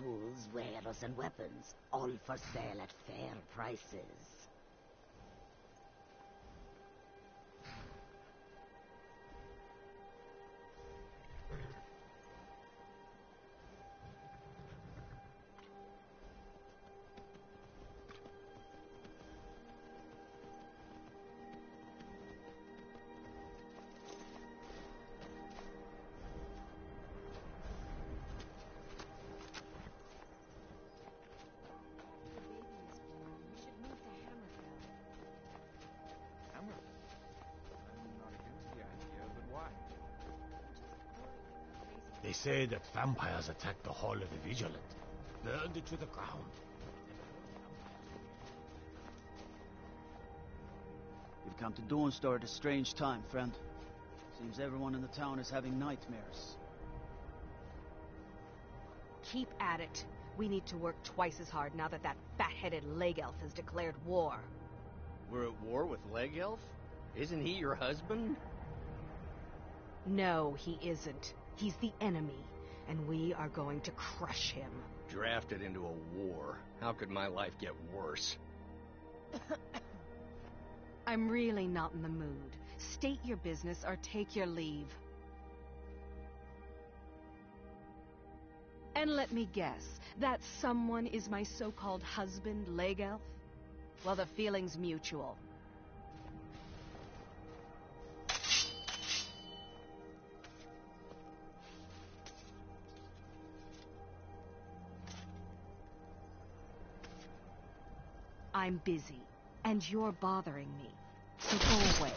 tools, wares, and weapons, all for sale at fair prices. They say that vampires attacked the Hall of the Vigilant, burned it to the ground. You've come to Dawnstar at a strange time, friend. Seems everyone in the town is having nightmares. Keep at it. We need to work twice as hard now that fat-headed leg elf has declared war. We're at war with Leg Elf? Isn't he your husband? No, he isn't. He's the enemy, and we are going to crush him. Drafted into a war. How could my life get worse? I'm really not in the mood. State your business or take your leave. And let me guess, that someone is my so-called husband, Leg Elf? Well, the feeling's mutual. I'm busy, and you're bothering me, so go away.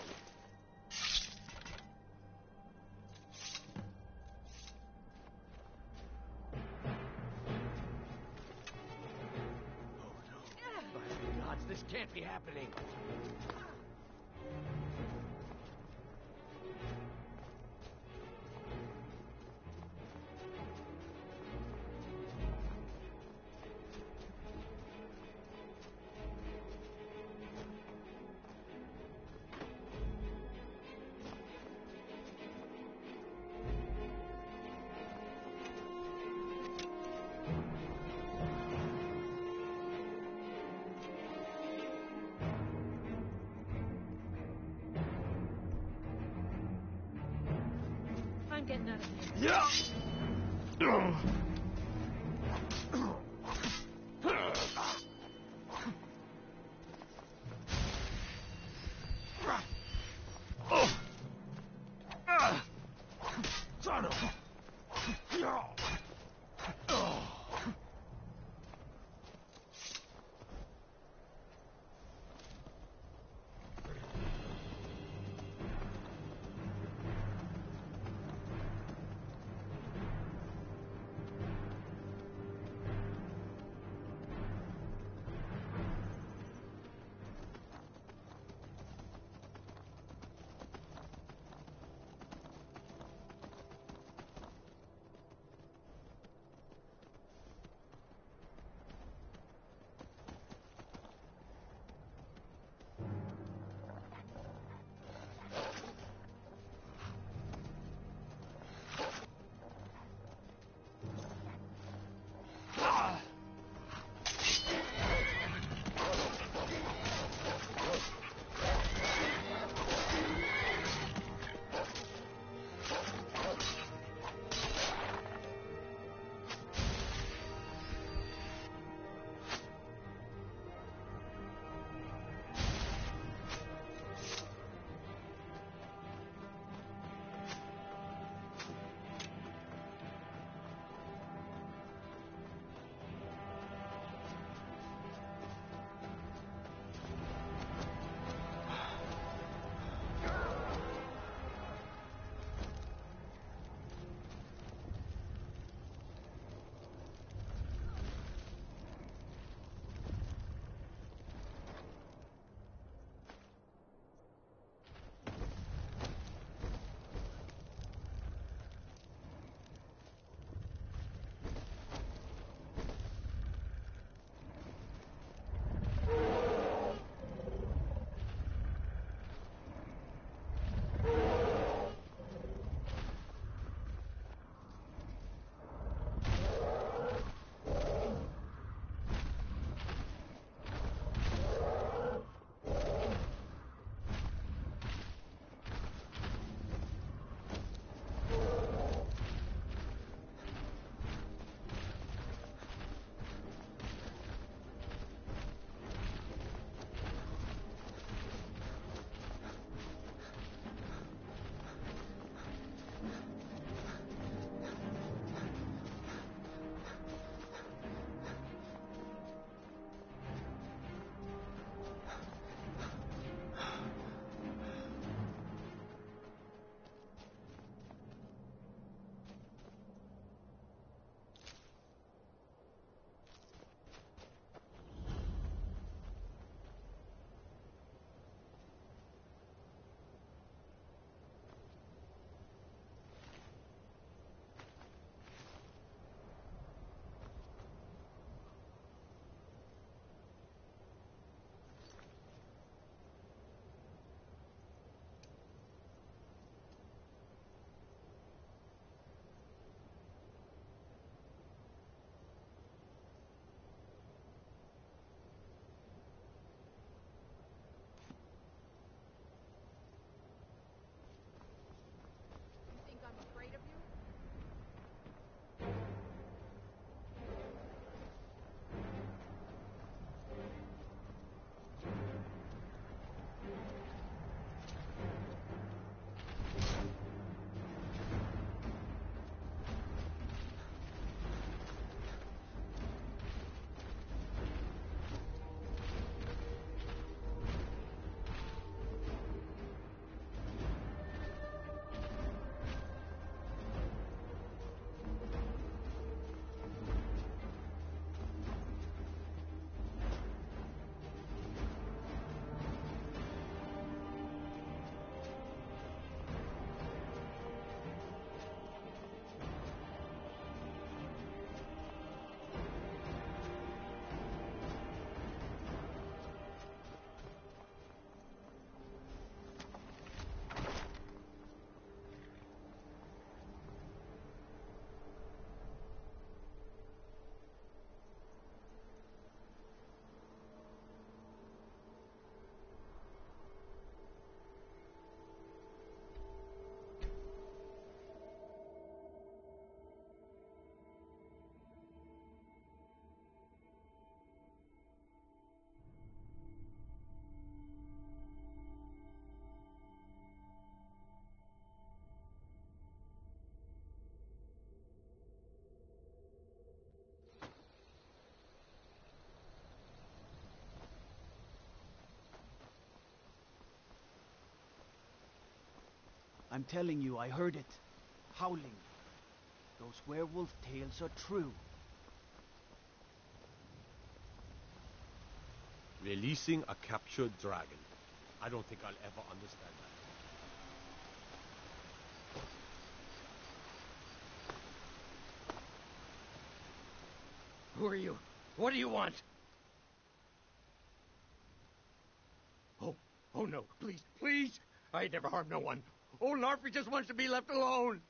By the gods, this can't be happening. I'm getting out of here. Yeah! Son of I'm telling you, I heard it. Howling. Those werewolf tales are true. Releasing a captured dragon. I don't think I'll ever understand that. Who are you? What do you want? Oh no, please, please! I never harmed no one. Old Larfy just wants to be left alone.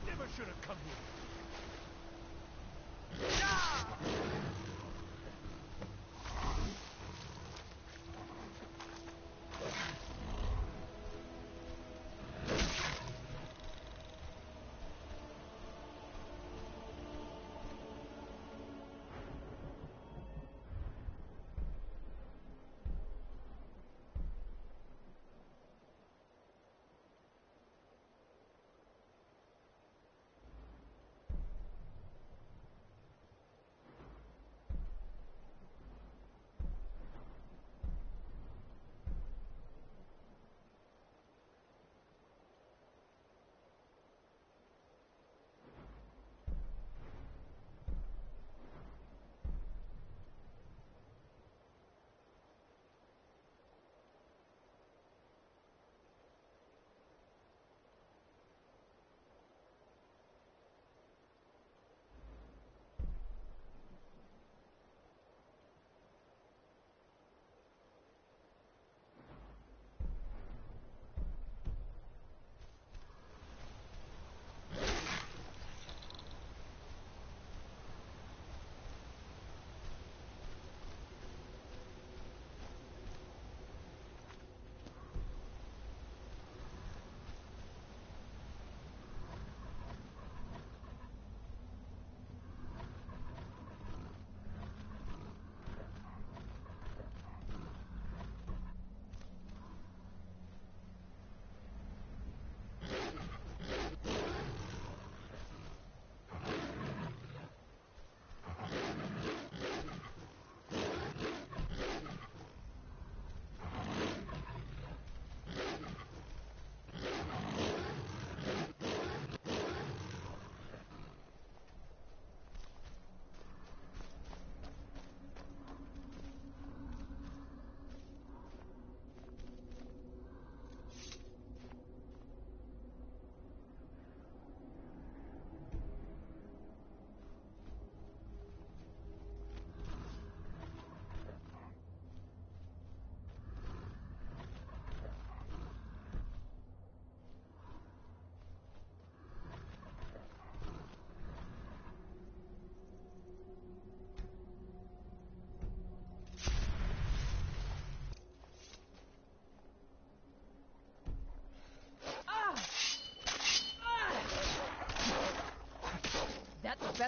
Never should have come here.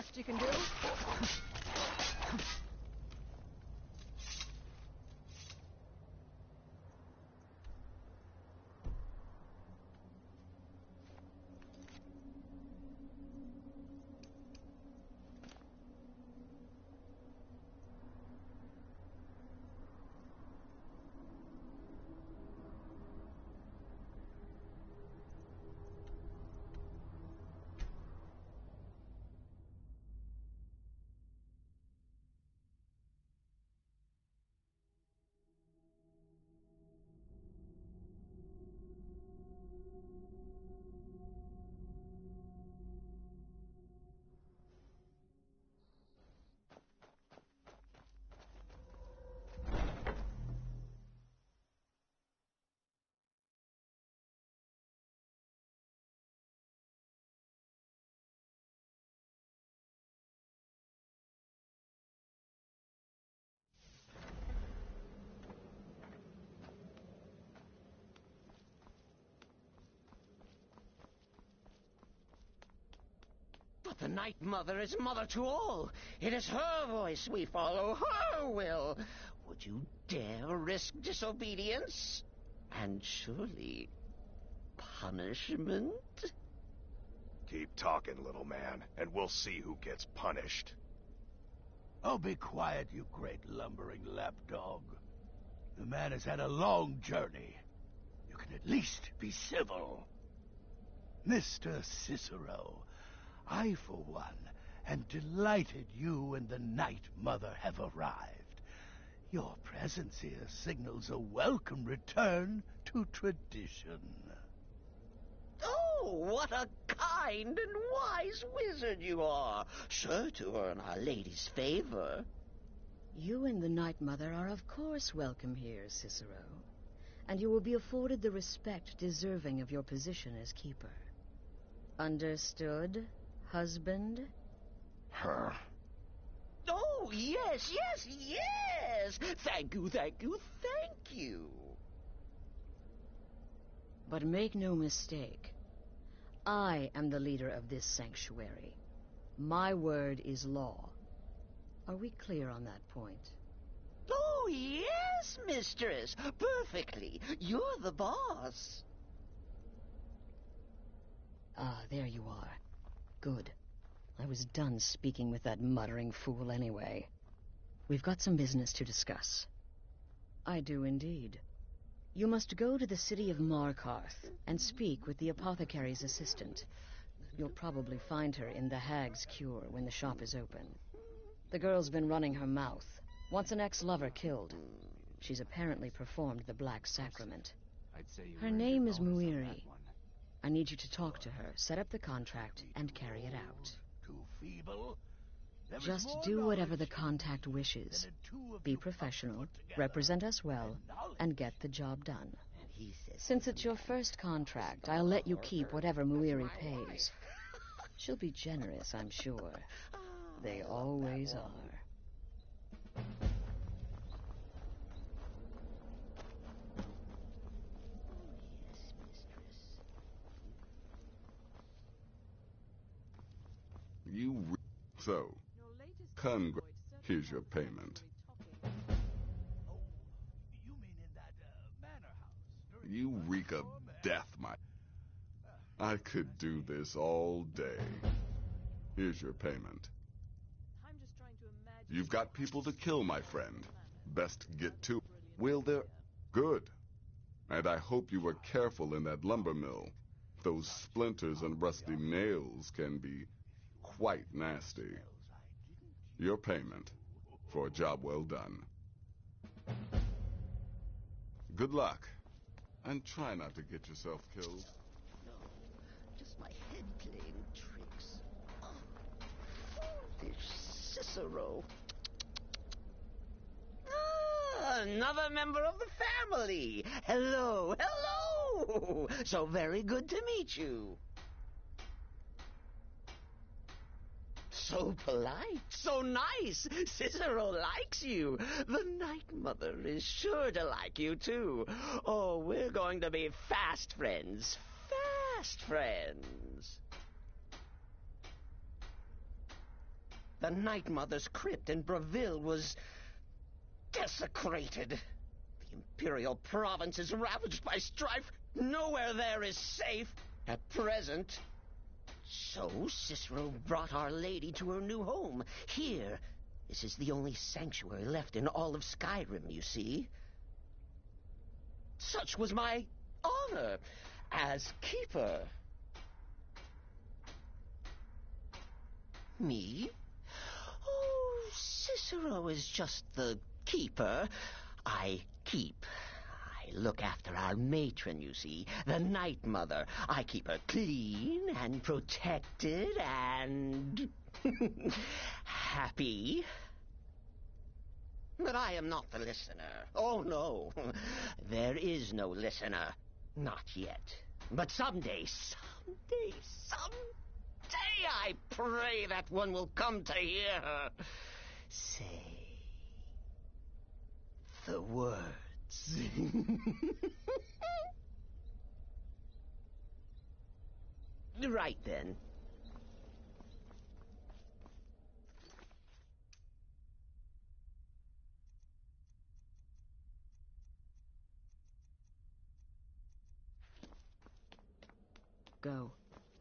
best you can do? But the Night Mother is mother to all. It is her voice we follow, her will. Would you dare risk disobedience? And surely punishment? Keep talking, little man, and we'll see who gets punished. Oh, be quiet, you great lumbering lapdog. The man has had a long journey. You can at least be civil. Mr. Cicero, I, for one, am delighted you and the Night Mother have arrived. Your presence here signals a welcome return to tradition. Oh, what a kind and wise wizard you are, sure to earn Our Lady's favor. You and the Night Mother are of course welcome here, Cicero. And you will be afforded the respect deserving of your position as keeper. Understood, husband? Huh? Oh, yes, yes, yes! Thank you, thank you, thank you. But make no mistake. I am the leader of this sanctuary. My word is law. Are we clear on that point? Oh, yes, mistress. Perfectly. You're the boss. Ah, there you are. Good. I was done speaking with that muttering fool anyway. We've got some business to discuss. I do indeed. You must go to the city of Markarth and speak with the apothecary's assistant. You'll probably find her in the Hag's Cure when the shop is open. The girl's been running her mouth. Wants an ex-lover killed. She's apparently performed the Black Sacrament. Her name is Muiri. I need you to talk to her, set up the contract, and carry it out. Too feeble? Just do whatever the contact wishes. Be professional, represent us well, and get the job done. Since it's your first contract, I'll let you keep whatever Muiri pays. She'll be generous, I'm sure. They always are. So, here's your payment. Oh, you mean in that manor house? You reek of death, I could do this all day. Here's your payment. You've got people to kill, my friend. Best get to it. Will there? Good. And I hope you were careful in that lumber mill. Those splinters and rusty nails can be quite nasty. Your payment for a job well done. Good luck. And try not to get yourself killed. No, just my head playing tricks. Oh, foolish Cicero. Ah, another member of the family. Hello, hello. So very good to meet you. So polite, so nice. Cicero likes you. The Night Mother is sure to like you, too. Oh, we're going to be fast friends. Fast friends. The Night Mother's crypt in Breville was desecrated. The Imperial province is ravaged by strife. Nowhere there is safe at present. So Cicero brought Our Lady to her new home. Here. This is the only sanctuary left in all of Skyrim, you see. Such was my honor as keeper. Me? Oh, Cicero is just the keeper. I keep. I look after our matron, you see, the Night Mother. I keep her clean and protected and happy. But I am not the listener. Oh, no. There is no listener. Not yet. But someday, I pray that one will come to hear her say the words. Right then. Go.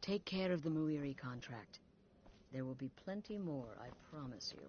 Take care of the Muiri contract. There will be plenty more, I promise you.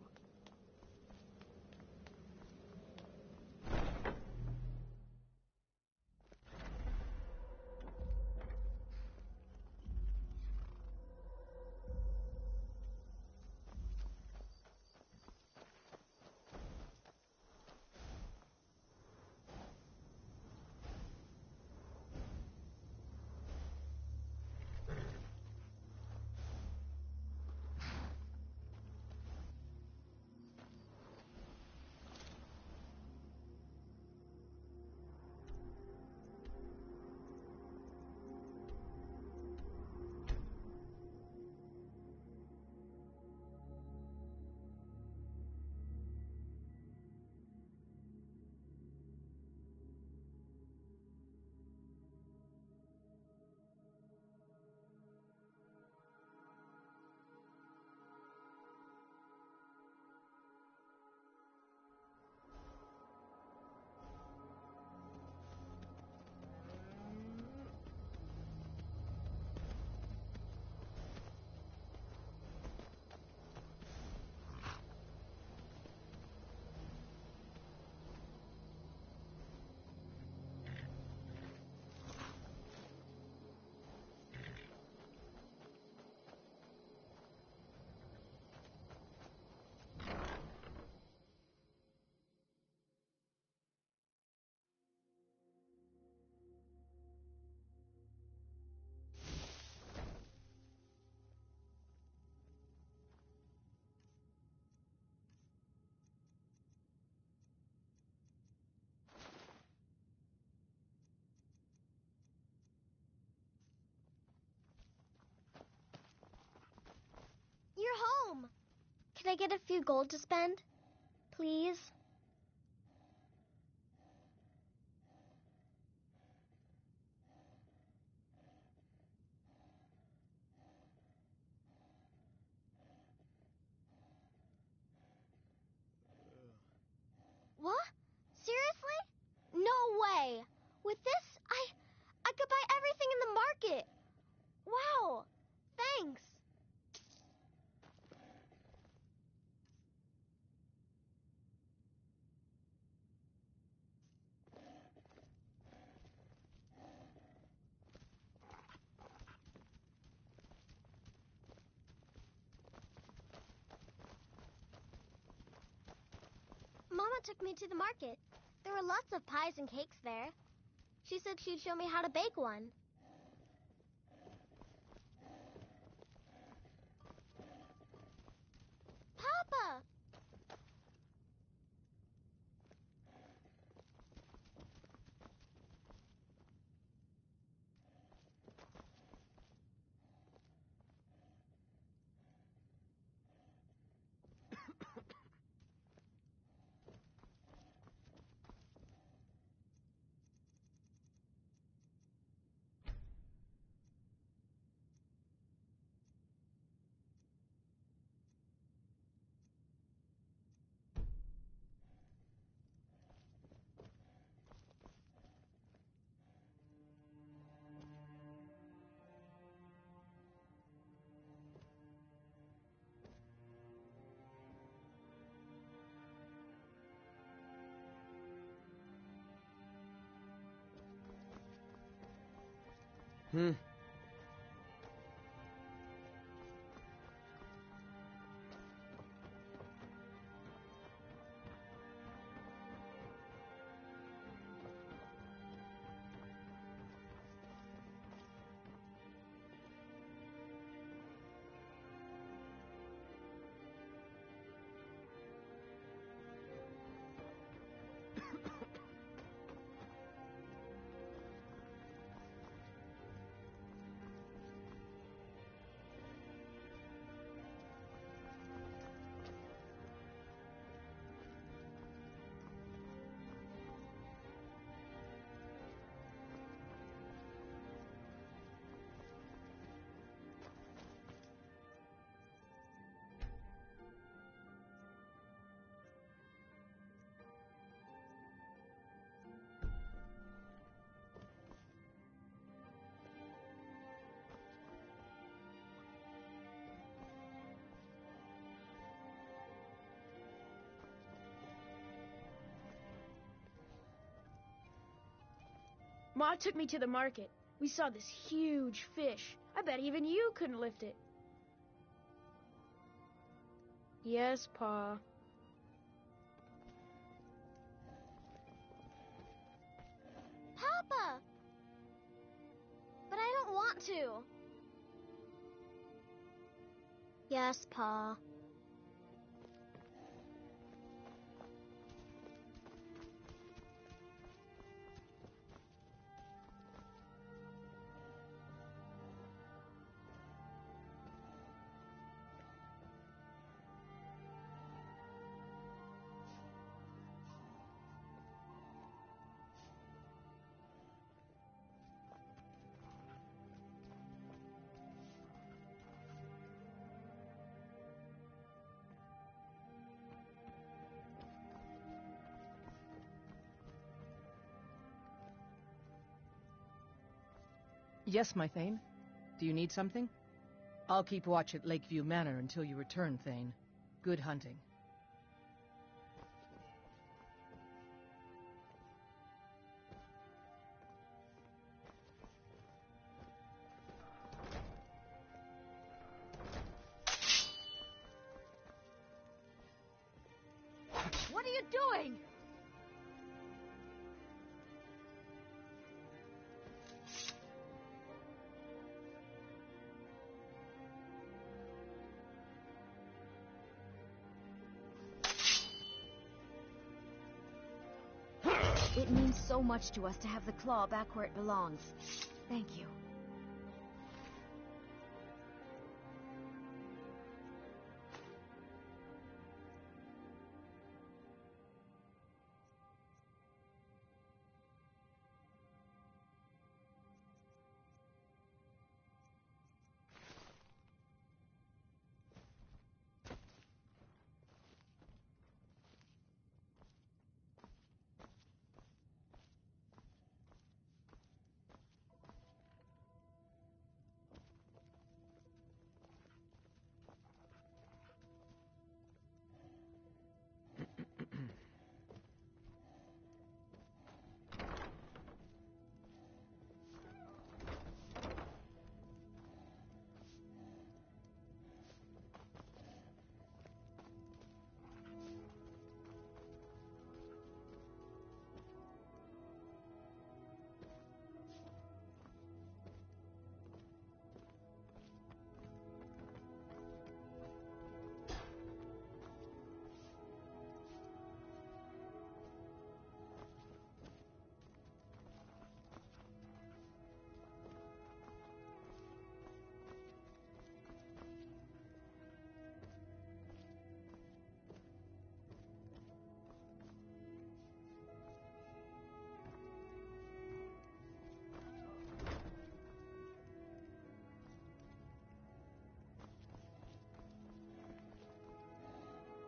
You're home. Can I get a few gold to spend? Please? What? Seriously? No way. With this, I could buy everything in the market. Wow. Thanks. Mama took me to the market. There were lots of pies and cakes there. She said she'd show me how to bake one. Papa! Ma took me to the market. We saw this huge fish. I bet even you couldn't lift it. Yes, Pa. Papa! But I don't want to. Yes, Pa. Yes, my Thane. Do you need something? I'll keep watch at Lakeview Manor until you return, Thane. Good hunting. What are you doing? It means so much to us to have the claw back where it belongs. Thank you.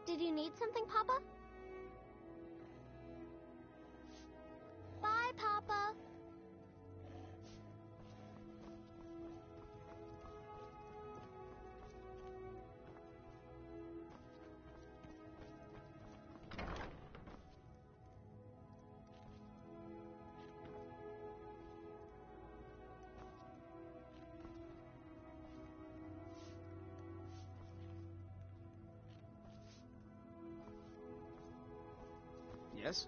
Did you need something, Papa? Bye, Papa. Yes?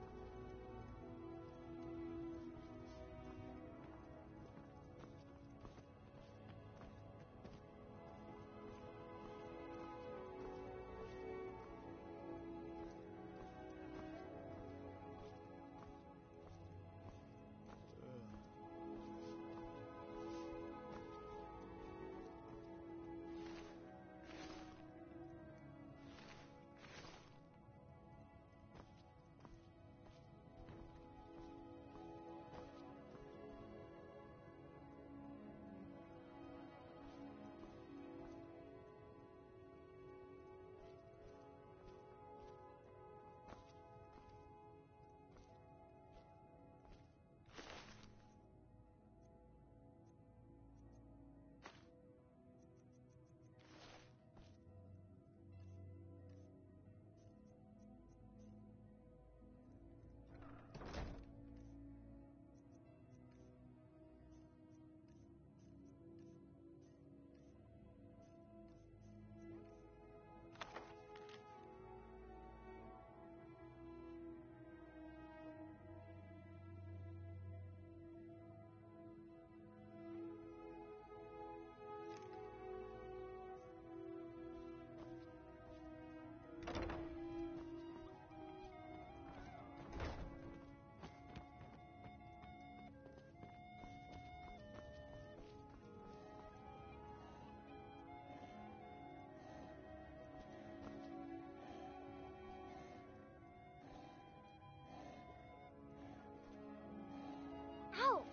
Ouch!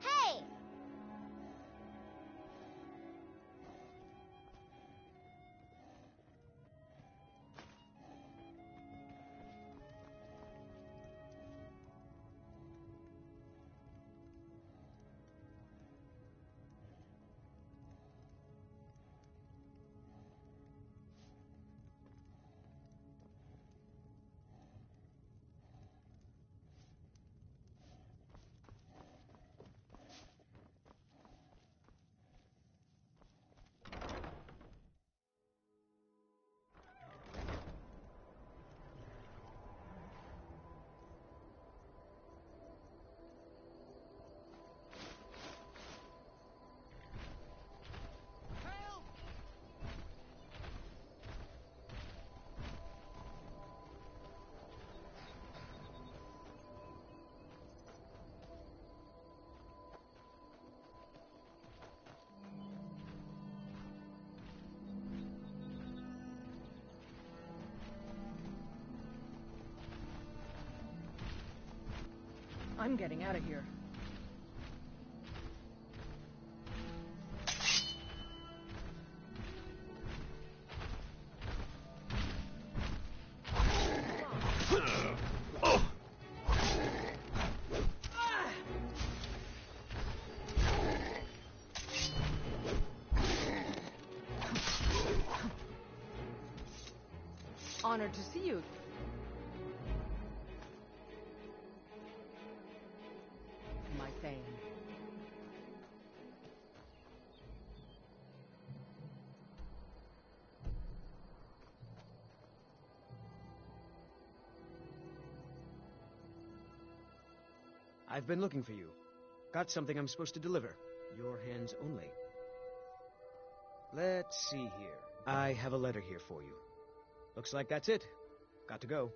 Hey! I'm getting out of here. Honored to see you. My Thane. I've been looking for you. Got something I'm supposed to deliver. Your hands only. Let's see here. I have a letter here for you. Looks like that's it. Got to go.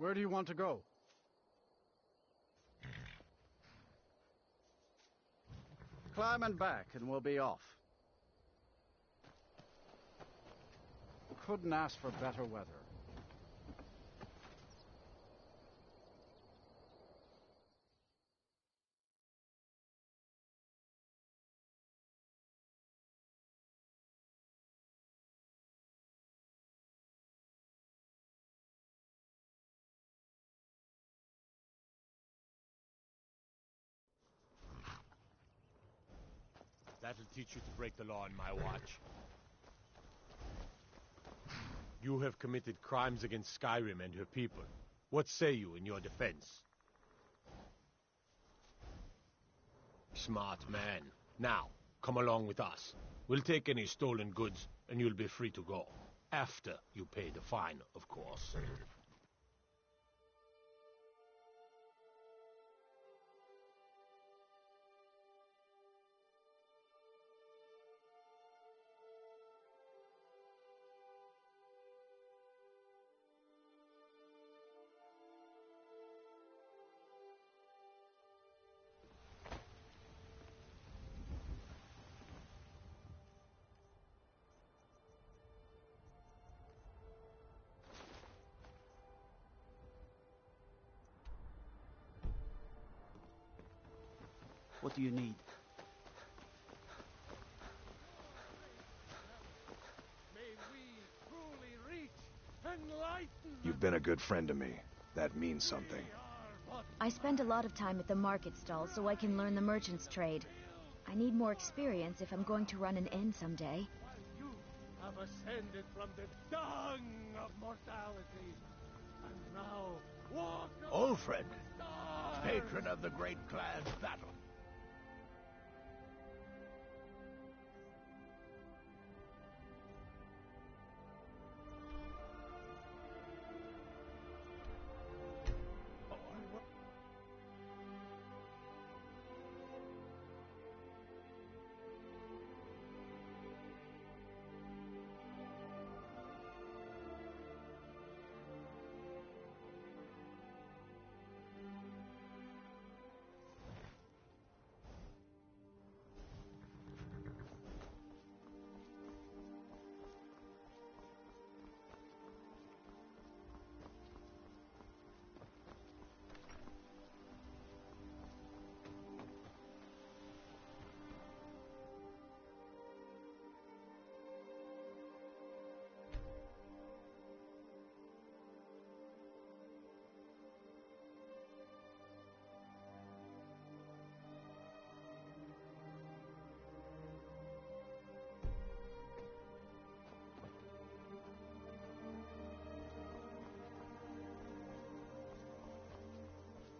Where do you want to go? Climb and back, and we'll be off. Couldn't ask for better weather. That'll teach you to break the law on my watch. You have committed crimes against Skyrim and her people. What say you in your defense? Smart man. Now, come along with us. We'll take any stolen goods, and you'll be free to go. After you pay the fine, of course. What do you need? You've been a good friend to me. That means something. I spend a lot of time at the market stall so I can learn the merchant's trade. I need more experience if I'm going to run an inn someday. You have ascended from the dung of mortality, and now walk. Old friend, patron of the great clan's battle.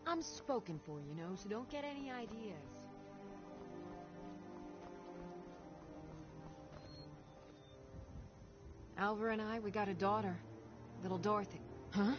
I'm spoken for, you know, so don't get any ideas. Alvar and I, we got a daughter. Little Dorothy. Huh?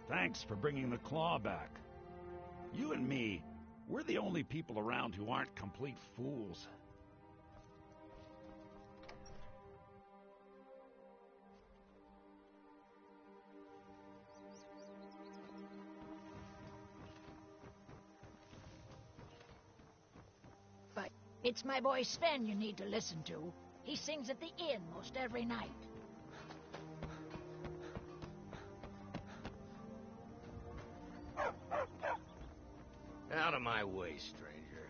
Thanks for bringing the claw back. You and me, we're the only people around who aren't complete fools. But it's my boy Sven you need to listen to. He sings at the inn most every night. Out of my way, stranger.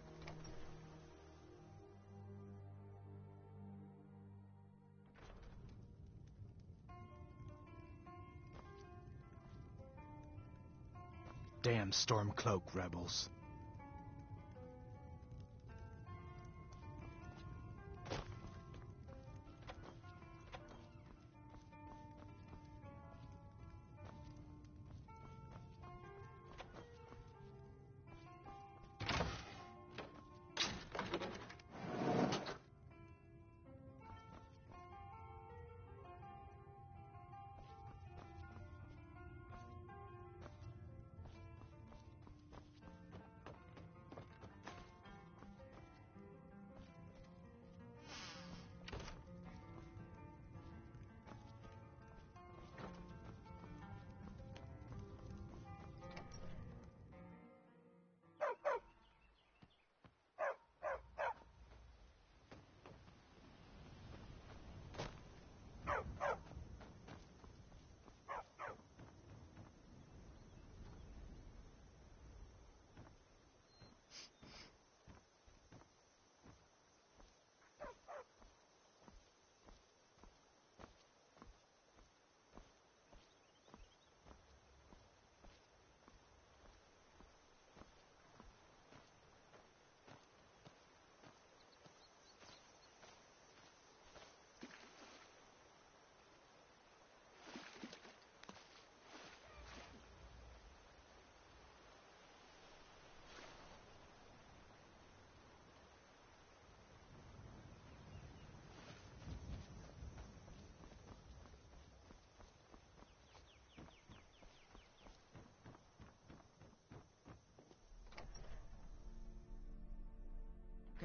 Damn Stormcloak rebels.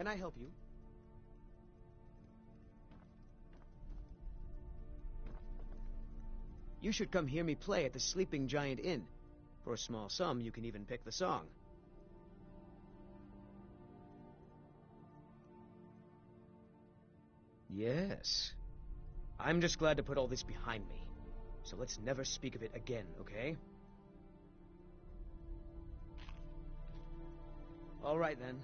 can I help you? You should come hear me play at the Sleeping Giant Inn. For a small sum, you can even pick the song. Yes. I'm just glad to put all this behind me. So let's never speak of it again, okay? All right, then.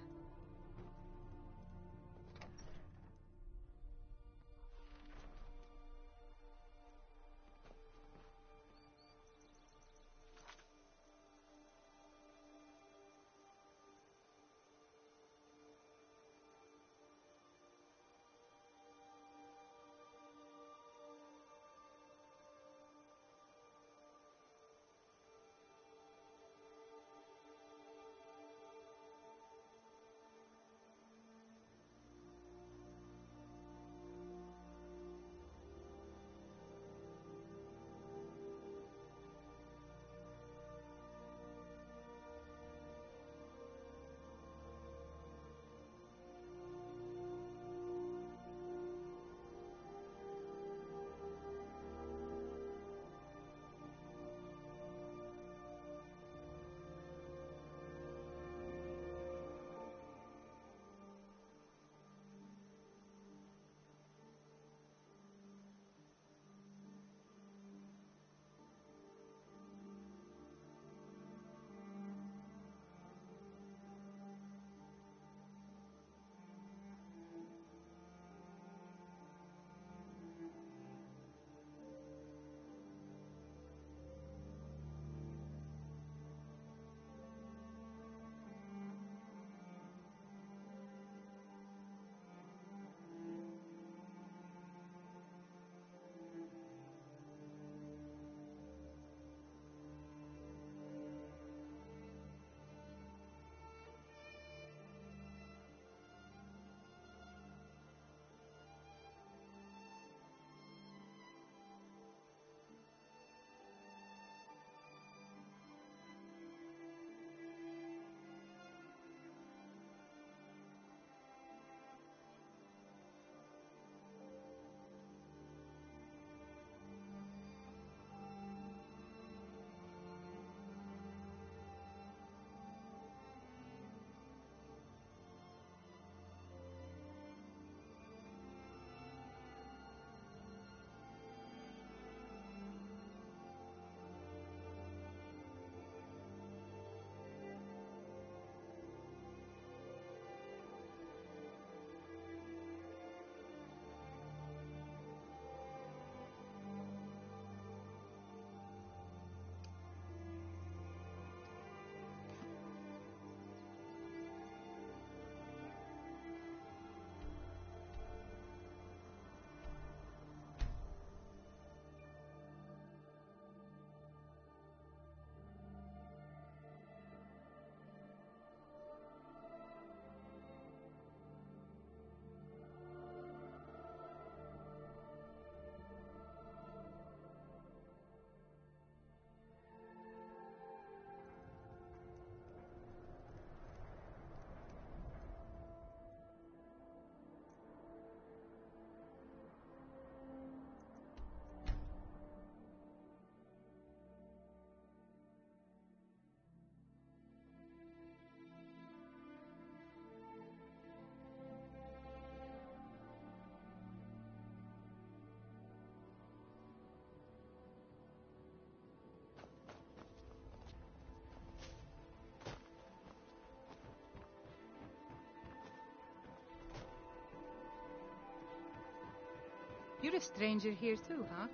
You're a stranger here too, huh?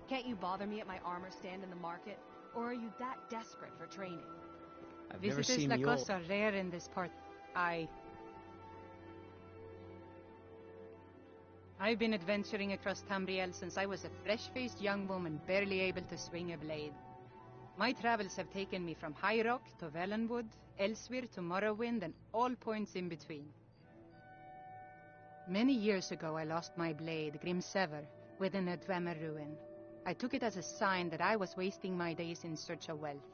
Can't you bother me at my armor stand in the market? Or are you that desperate for training? I've never Visitors seen like the us are rare in this part. I've been adventuring across Tamriel since I was a fresh-faced young woman barely able to swing a blade. My travels have taken me from High Rock to Valenwood, Elsewhere to Morrowind, and all points in between. Many years ago I lost my blade, Grimsever, within a Dwemer ruin. I took it as a sign that I was wasting my days in search of wealth.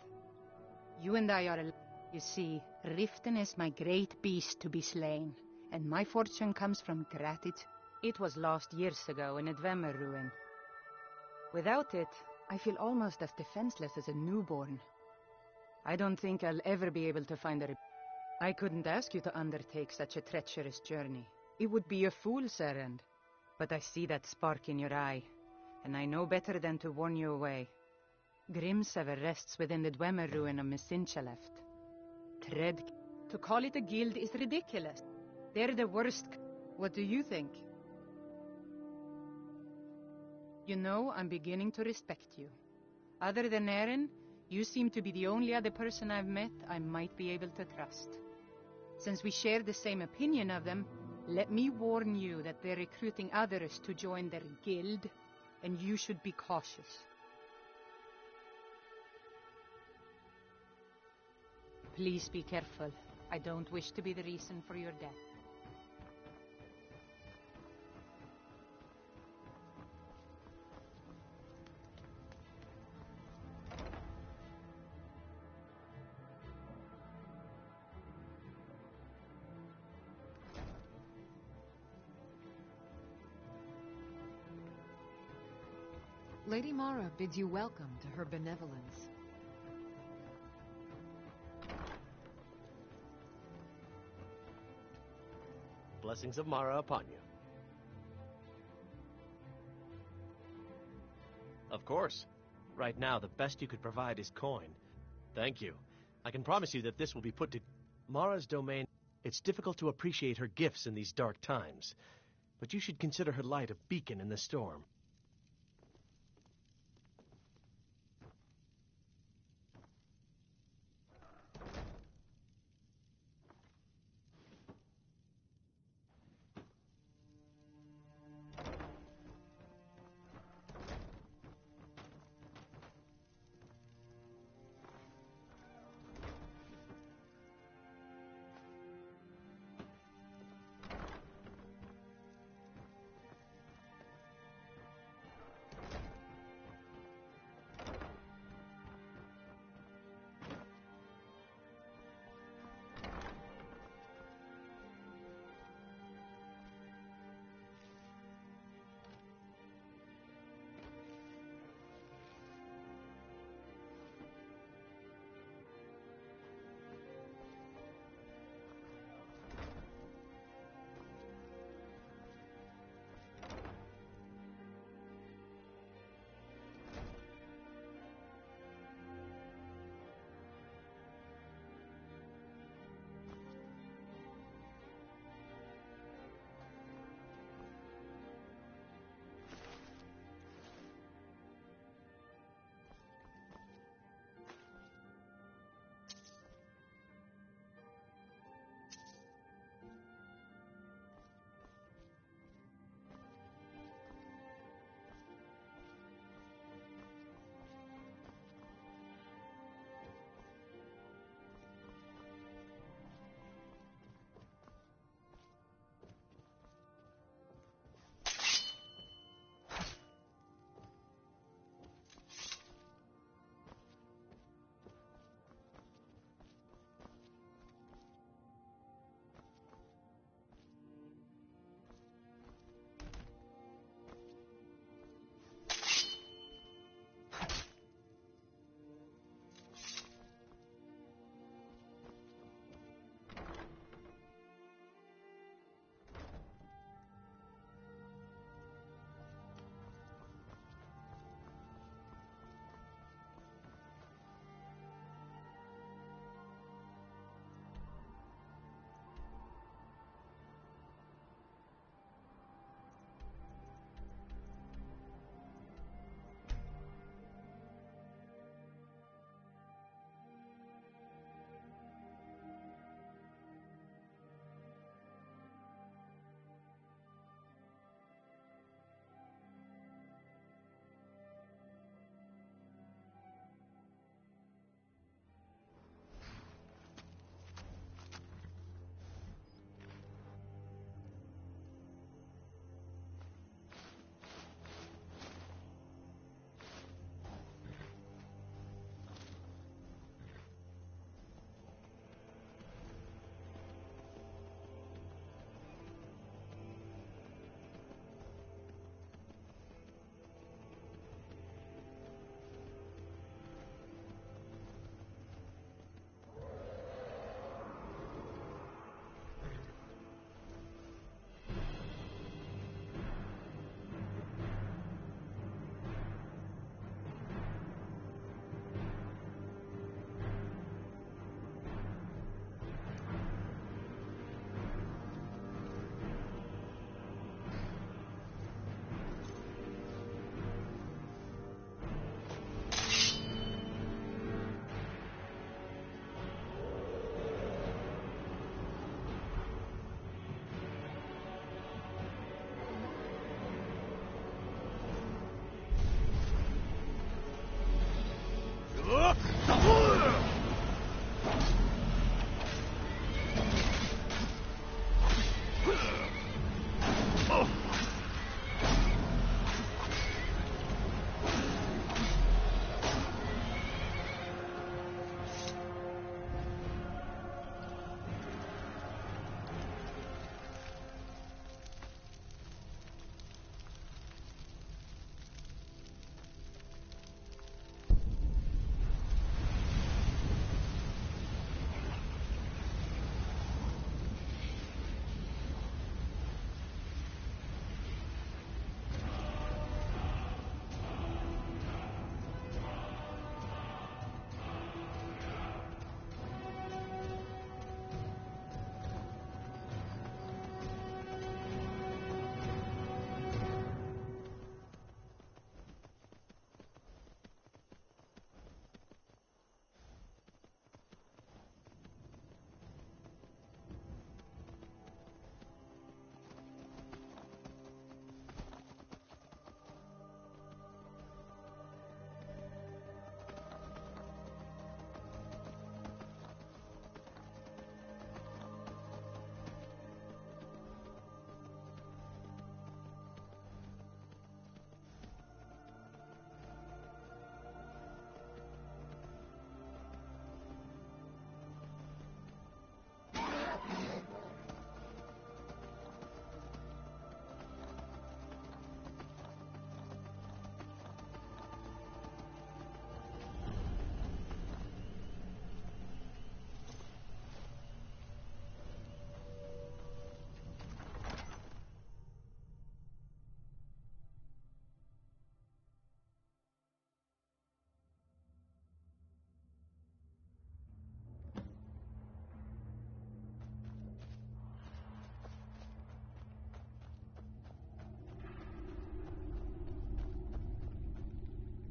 You and I are You see, Riften is my great beast to be slain, and my fortune comes from gratitude. It was lost years ago in a Dwemer ruin. Without it, I feel almost as defenseless as a newborn. I don't think I'll ever be able to find a... I couldn't ask you to undertake such a treacherous journey. It would be a fool's errand. But I see that spark in your eye, and I know better than to warn you away. Grimsever rests within the Dwemer ruin of Misinchaleft. Tread... To call it a guild is ridiculous. They're the worst... What do you think? You know, I'm beginning to respect you. Other than Eren, you seem to be the only other person I've met I might be able to trust. Since we share the same opinion of them, let me warn you that they're recruiting others to join their guild, and you should be cautious. Please be careful. I don't wish to be the reason for your death. Lady Mara bids you welcome to her benevolence. Blessings of Mara upon you. Of course. Right now, the best you could provide is coin. Thank you. I can promise you that this will be put to... Mara's domain... It's difficult to appreciate her gifts in these dark times. But you should consider her light a beacon in the storm.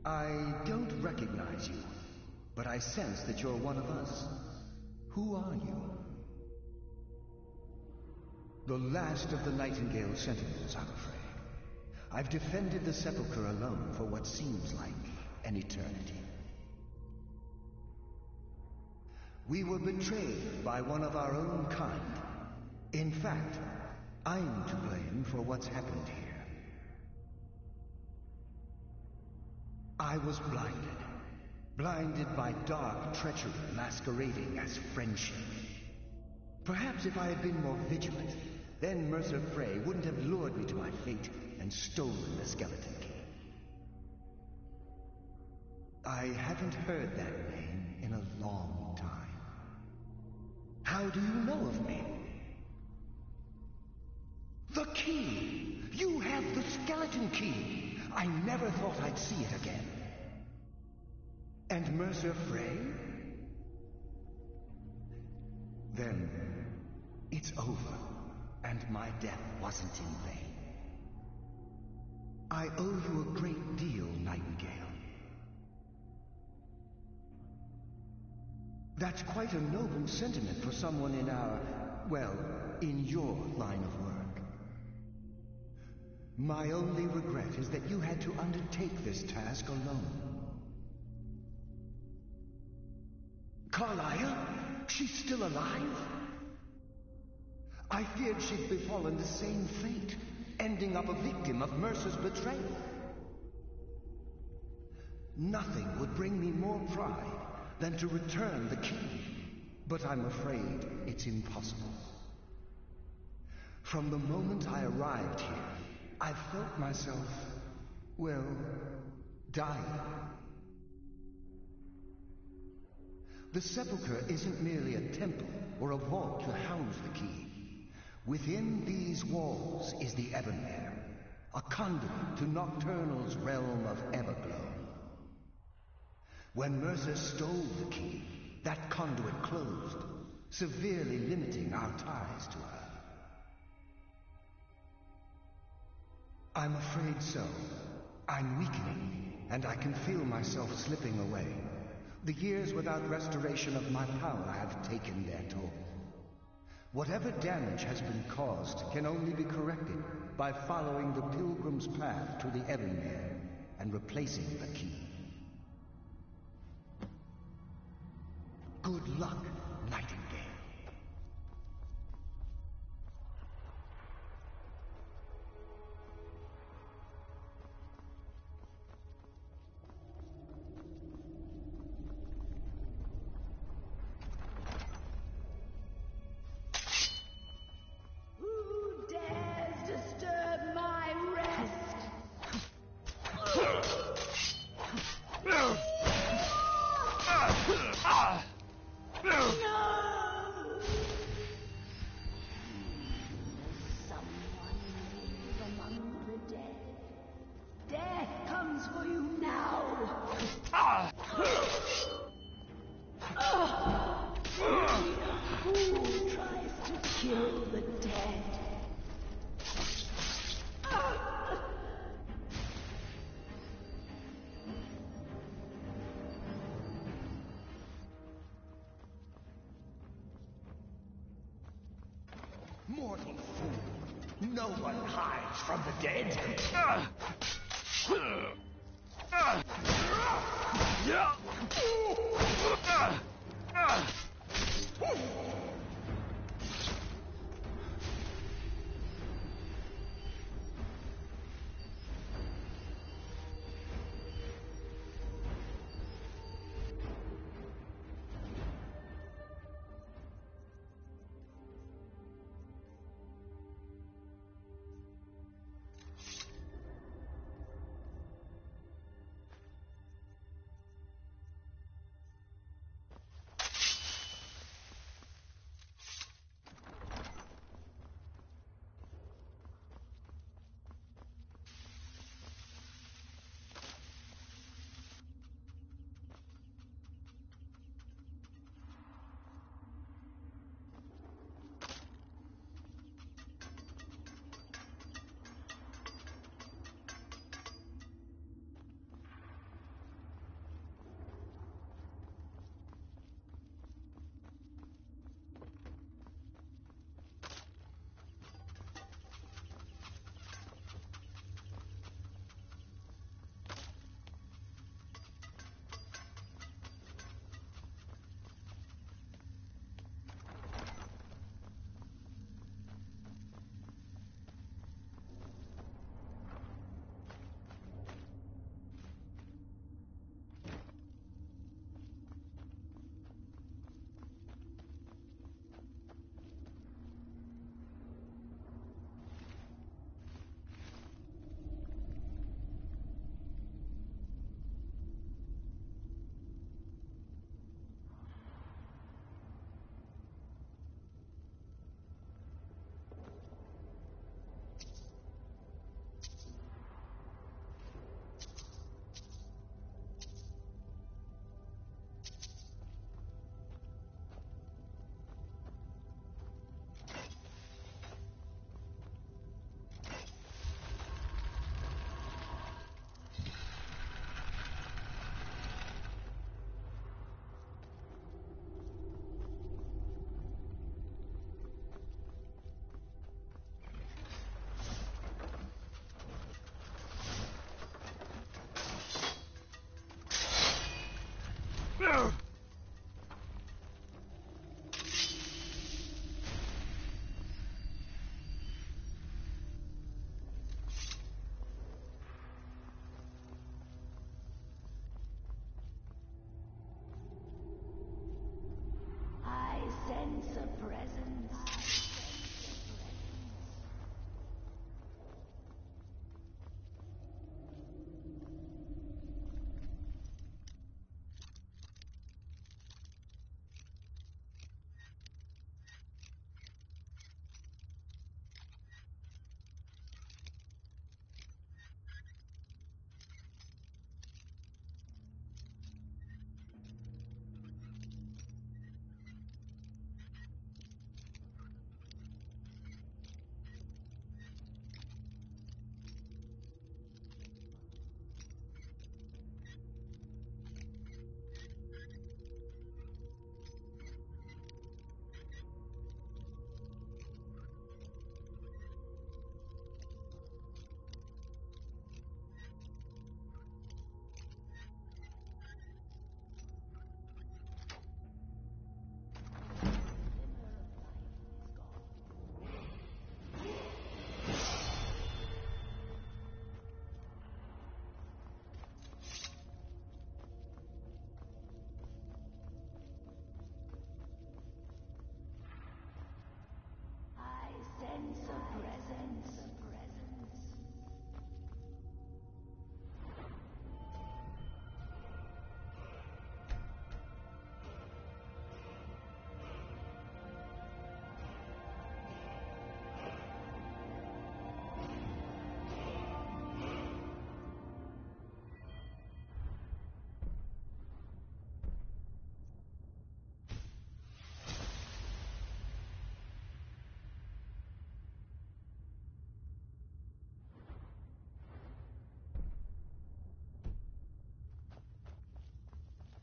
I don't recognize you, but I sense that you're one of us. Who are you? The last of the Nightingale Sentinels, I'm afraid. I've defended the Sepulchre alone for what seems like an eternity. We were betrayed by one of our own kind. In fact, I'm to blame for what's happened here. I was blinded by dark treachery masquerading as friendship. Perhaps if I had been more vigilant, then Mercer Frey wouldn't have lured me to my fate and stolen the Skeleton Key. I haven't heard that name in a long time. How do you know of me? The key! You have the Skeleton Key! I never thought I'd see it again. And Mercer Frey? Then, it's over, and my death wasn't in vain. I owe you a great deal, Nightingale. That's quite a noble sentiment for someone in our, well, in your line of work. My only regret is that you had to undertake this task alone. Carlyle? She's still alive? I feared she'd befallen the same fate, ending up a victim of Mercer's betrayal. Nothing would bring me more pride than to return the key, but I'm afraid it's impossible. From the moment I arrived here, I felt myself, well, dying. The Sepulchre isn't merely a temple or a vault to house the key. Within these walls is the Ebonmere, a conduit to Nocturnal's realm of Everglow. When Mercer stole the key, that conduit closed, severely limiting our ties to her. I'm afraid so. I'm weakening, and I can feel myself slipping away. The years without restoration of my power have taken their toll. Whatever damage has been caused can only be corrected by following the Pilgrim's path to the Ebonmere and replacing the key. Good luck, Nightingale. Who dares disturb my rest? No! Someone live among the dead. Death comes for you now. Who tries to kill the dead? Mortal fool! No one hides from the dead!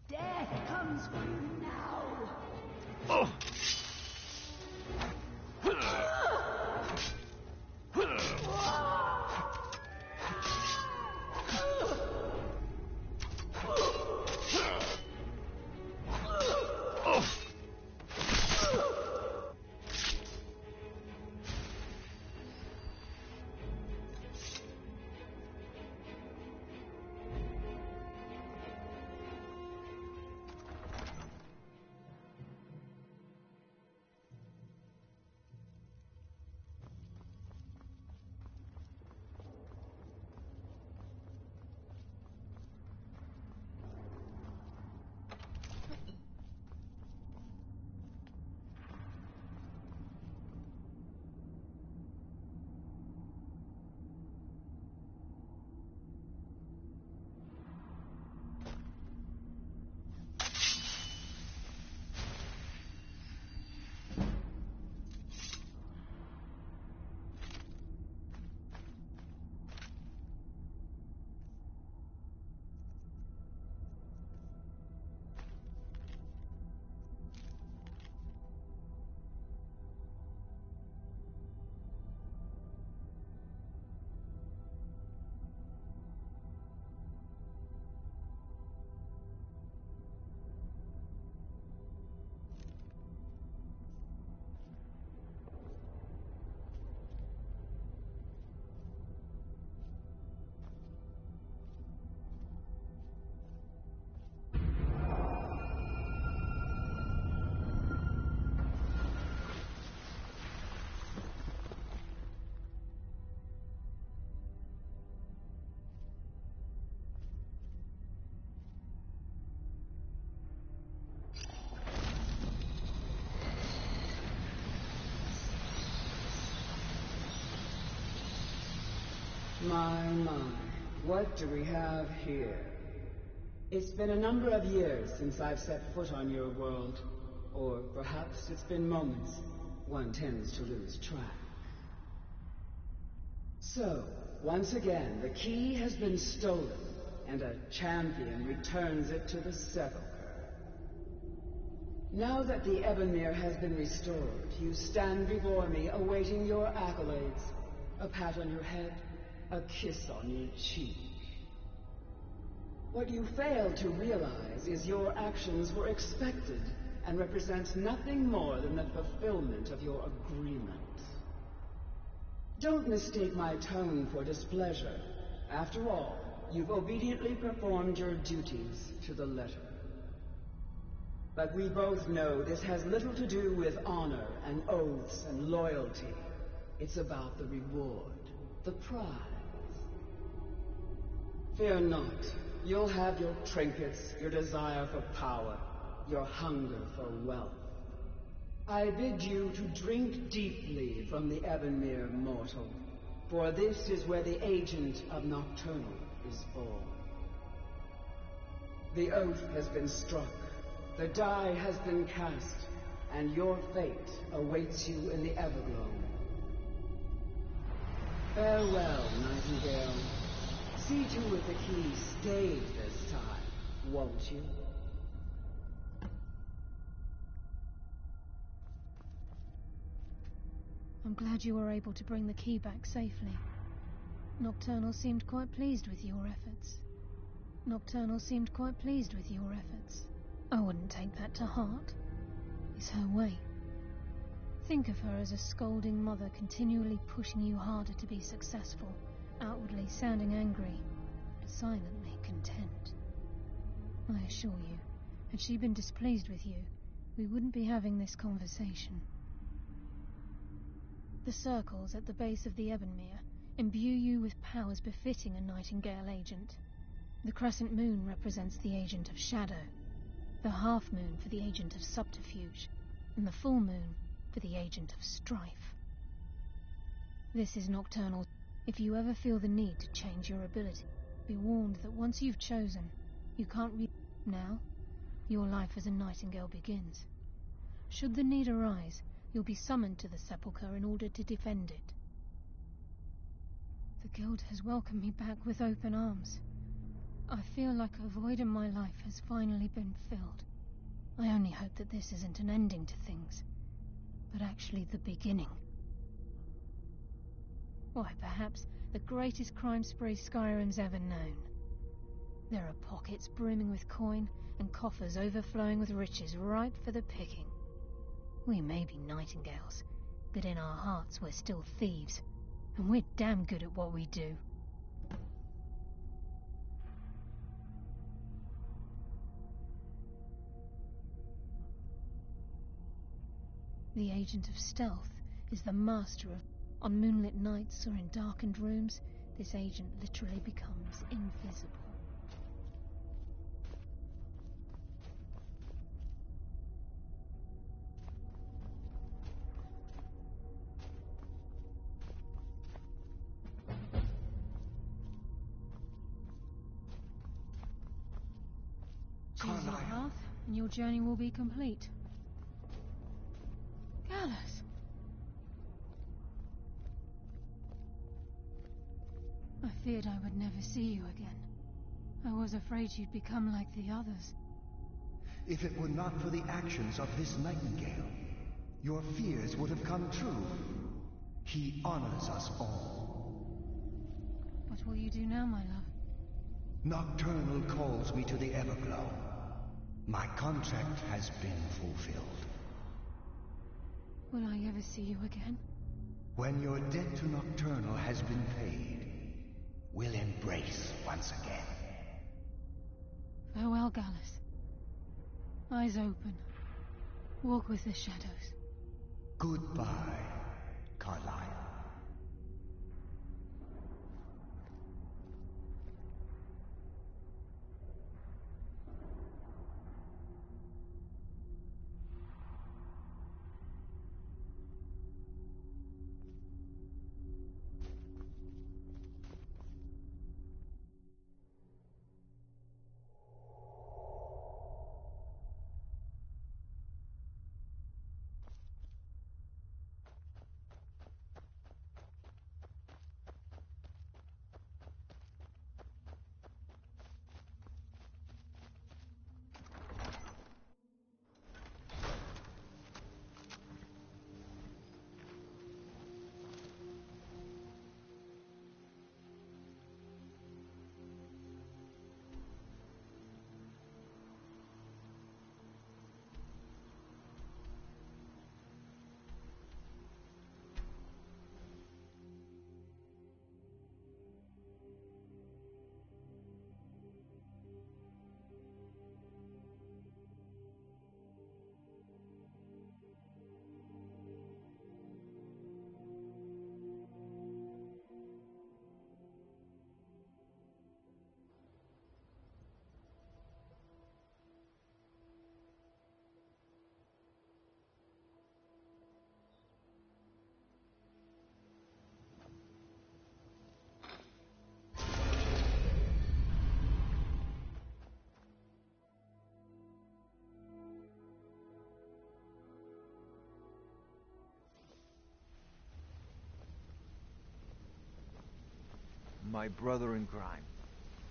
Death comes for you now. Oh. My, what do we have here? It's been a number of years since I've set foot on your world. Or perhaps it's been moments. One tends to lose track. So, once again, the key has been stolen, and a champion returns it to the sepulchre. Now that the Ebonmere has been restored, you stand before me awaiting your accolades. A pat on your head, a kiss on your cheek. What you fail to realize is your actions were expected and represent nothing more than the fulfillment of your agreement. Don't mistake my tone for displeasure. After all, you've obediently performed your duties to the letter. But we both know this has little to do with honor and oaths and loyalty. It's about the reward, the prize. Fear not. You'll have your trinkets, your desire for power, your hunger for wealth. I bid you to drink deeply from the Ebonmere mortal, for this is where the agent of Nocturnal is born. The oath has been struck, the die has been cast, and your fate awaits you in the Everglow. Farewell, Nightingale. See to it the key stays this time, won't you? I'm glad you were able to bring the key back safely. Nocturnal seemed quite pleased with your efforts. I wouldn't take that to heart. It's her way. Think of her as a scolding mother continually pushing you harder to be successful, outwardly sounding angry, but silently content. I assure you, had she been displeased with you, we wouldn't be having this conversation. The circles at the base of the Ebonmere imbue you with powers befitting a Nightingale agent. The crescent moon represents the agent of shadow, the half moon for the agent of subterfuge, and the full moon for the agent of strife. This is nocturnal. If you ever feel the need to change your ability, be warned that once you've chosen, you can't now, your life as a Nightingale begins. Should the need arise, you'll be summoned to the Sepulchre in order to defend it. The Guild has welcomed me back with open arms. I feel like a void in my life has finally been filled. I only hope that this isn't an ending to things, but actually the beginning. Why, perhaps the greatest crime spree Skyrim's ever known. There are pockets brimming with coin and coffers overflowing with riches ripe for the picking. We may be Nightingales, but in our hearts we're still thieves, and we're damn good at what we do. The agent of stealth is the master of... On moonlit nights or in darkened rooms, this agent literally becomes invisible. Choose your path, and your journey will be complete. Gallus! I feared I would never see you again. I was afraid you'd become like the others. If it were not for the actions of this Nightingale, your fears would have come true. He honors us all. What will you do now, my love? Nocturnal calls me to the Everglow. My contract has been fulfilled. Will I ever see you again? When your debt to Nocturnal has been paid, we'll embrace once again. Farewell, Gallus. Eyes open. Walk with the shadows. Goodbye, Carlyle. My brother in crime.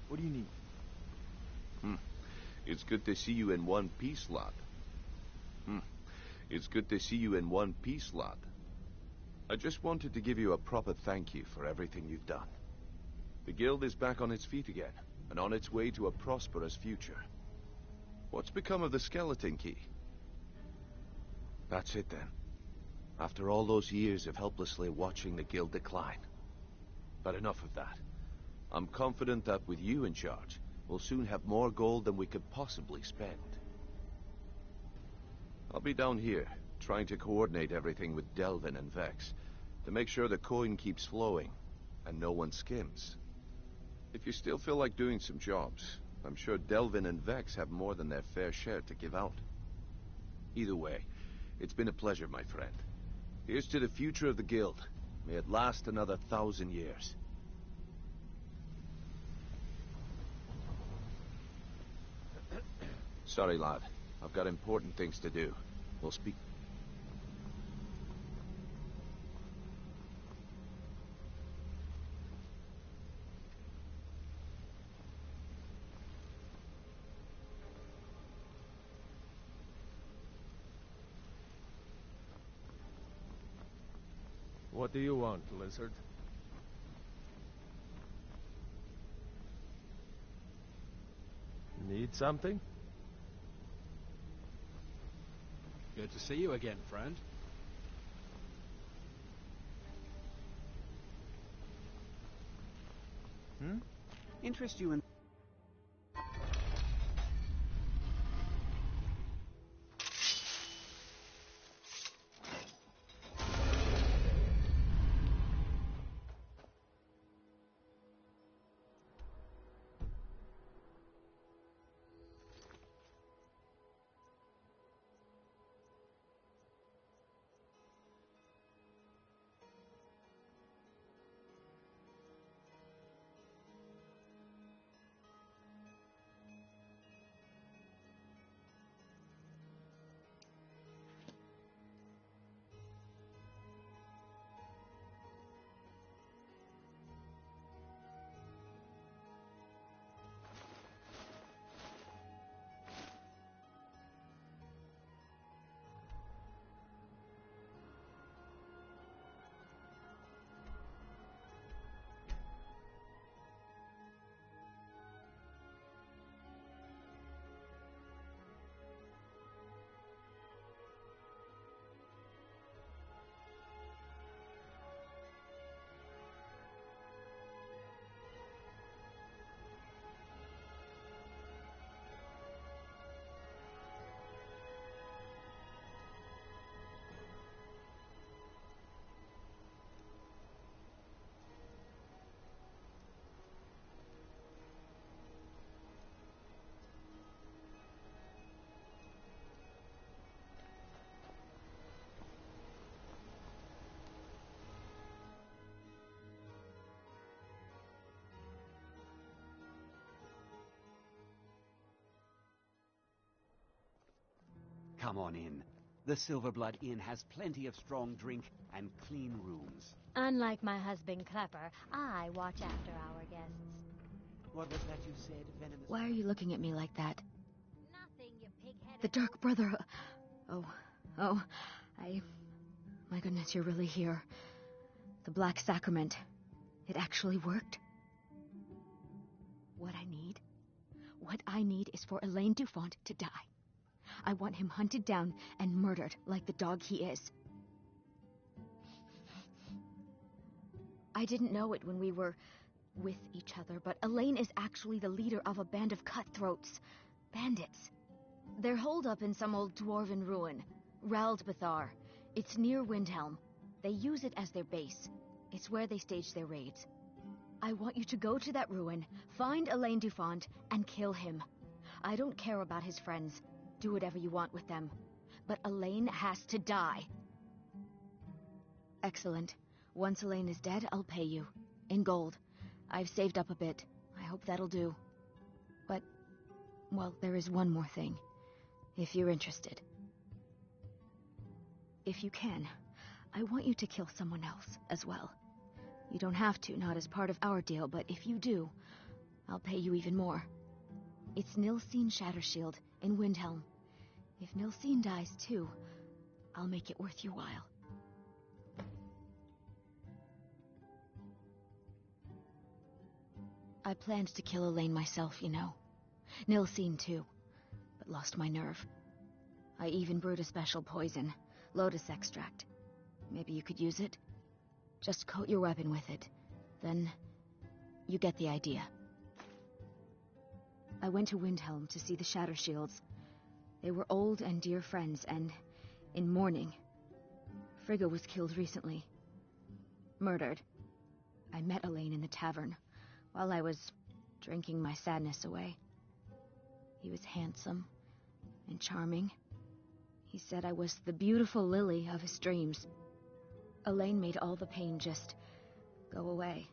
What do you need? It's good to see you in one piece, lad. It's good to see you in one piece, lad. I just wanted to give you a proper thank you for everything you've done. The Guild is back on its feet again, and on its way to a prosperous future. What's become of the skeleton key? That's it then. After all those years of helplessly watching the Guild decline. But enough of that. I'm confident that with you in charge, we'll soon have more gold than we could possibly spend. I'll be down here, trying to coordinate everything with Delvin and Vex, to make sure the coin keeps flowing and no one skims. If you still feel like doing some jobs, I'm sure Delvin and Vex have more than their fair share to give out. Either way, it's been a pleasure, my friend. Here's to the future of the guild. May it last another 1,000 years. Sorry, lad. I've got important things to do. We'll speak. What do you want, Lizard? Need something? Good to see you again, friend. Interest you in... Come on in. The Silverblood Inn has plenty of strong drink and clean rooms. Unlike my husband Klepper, I watch after our guests. What was that you said, Venomous? Why are you looking at me like that? Nothing, you pig-headed... The Dark Brother... My goodness, you're really here. The Black Sacrament. It actually worked. What I need is for Elaine Dufont to die. I want him hunted down and murdered like the dog he is. I didn't know it when we were with each other, but Elaine is actually the leader of a band of cutthroats. Bandits. They're holed up in some old dwarven ruin. Raldbathar. It's near Windhelm. They use it as their base. It's where they stage their raids. I want you to go to that ruin, find Elaine Dufont, and kill him. I don't care about his friends. Do whatever you want with them. But Elaine has to die. Excellent. Once Elaine is dead, I'll pay you. In gold. I've saved up a bit. I hope that'll do. But, well, there is one more thing. If you're interested. If you can, I want you to kill someone else as well. You don't have to, not as part of our deal, but if you do, I'll pay you even more. It's Nilsine Shattershield in Windhelm. If Nilsine dies too, I'll make it worth your while. I planned to kill Elaine myself, you know. Nilsine too, but lost my nerve. I even brewed a special poison, lotus extract. Maybe you could use it? Just coat your weapon with it. Then, you get the idea. I went to Windhelm to see the Shattershields. They were old and dear friends, and in mourning. Frigga was killed recently. Murdered. I met Elaine in the tavern while I was drinking my sadness away. He was handsome and charming. He said I was the beautiful lily of his dreams. Elaine made all the pain just go away.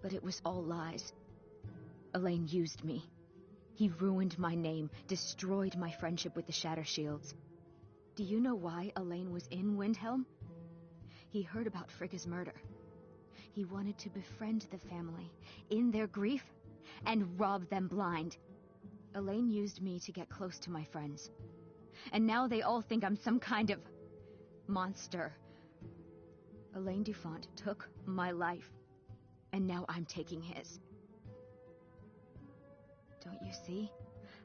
But it was all lies. Elaine used me. He ruined my name, destroyed my friendship with the Shatter Shields. Do you know why Elaine was in Windhelm? He heard about Frigga's murder. He wanted to befriend the family in their grief and rob them blind. Elaine used me to get close to my friends. And now they all think I'm some kind of monster. Elaine Dufont took my life, and now I'm taking his. Don't you see?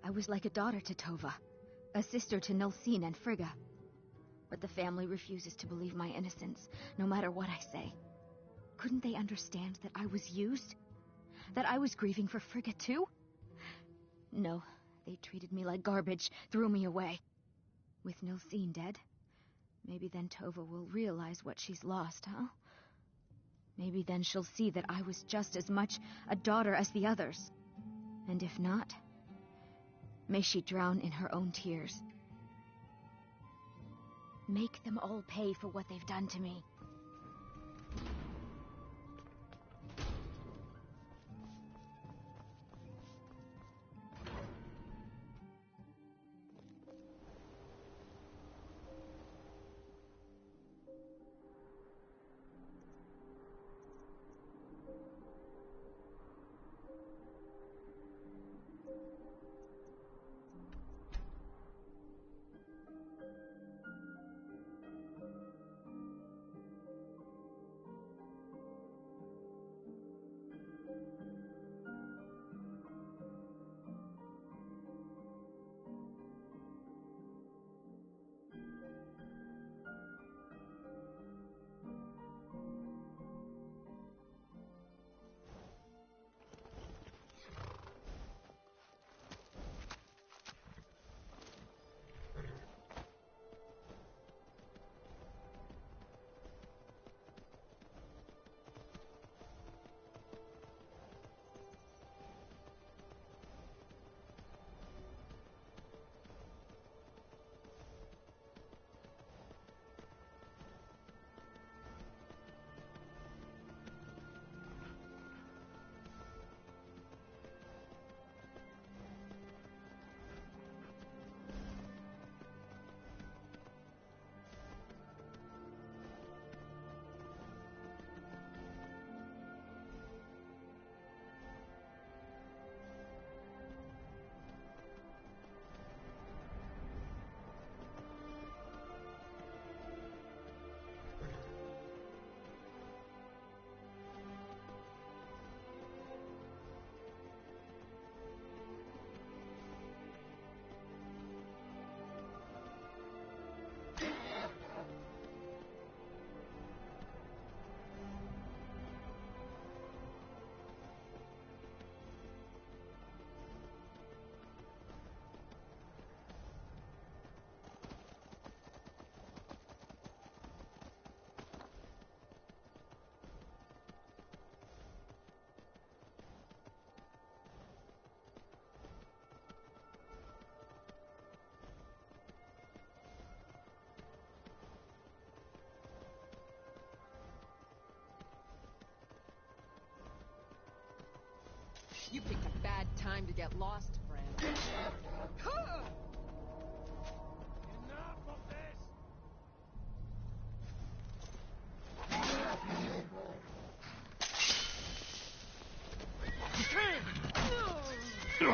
I was like a daughter to Tova, a sister to Nulcine and Frigga. But the family refuses to believe my innocence, no matter what I say. Couldn't they understand that I was used? That I was grieving for Frigga too? No, they treated me like garbage, threw me away. With Nulcine dead, maybe then Tova will realize what she's lost, huh? Maybe then she'll see that I was just as much a daughter as the others. And if not, may she drown in her own tears. Make them all pay for what they've done to me. You picked a bad time to get lost, friend. Enough of this! Go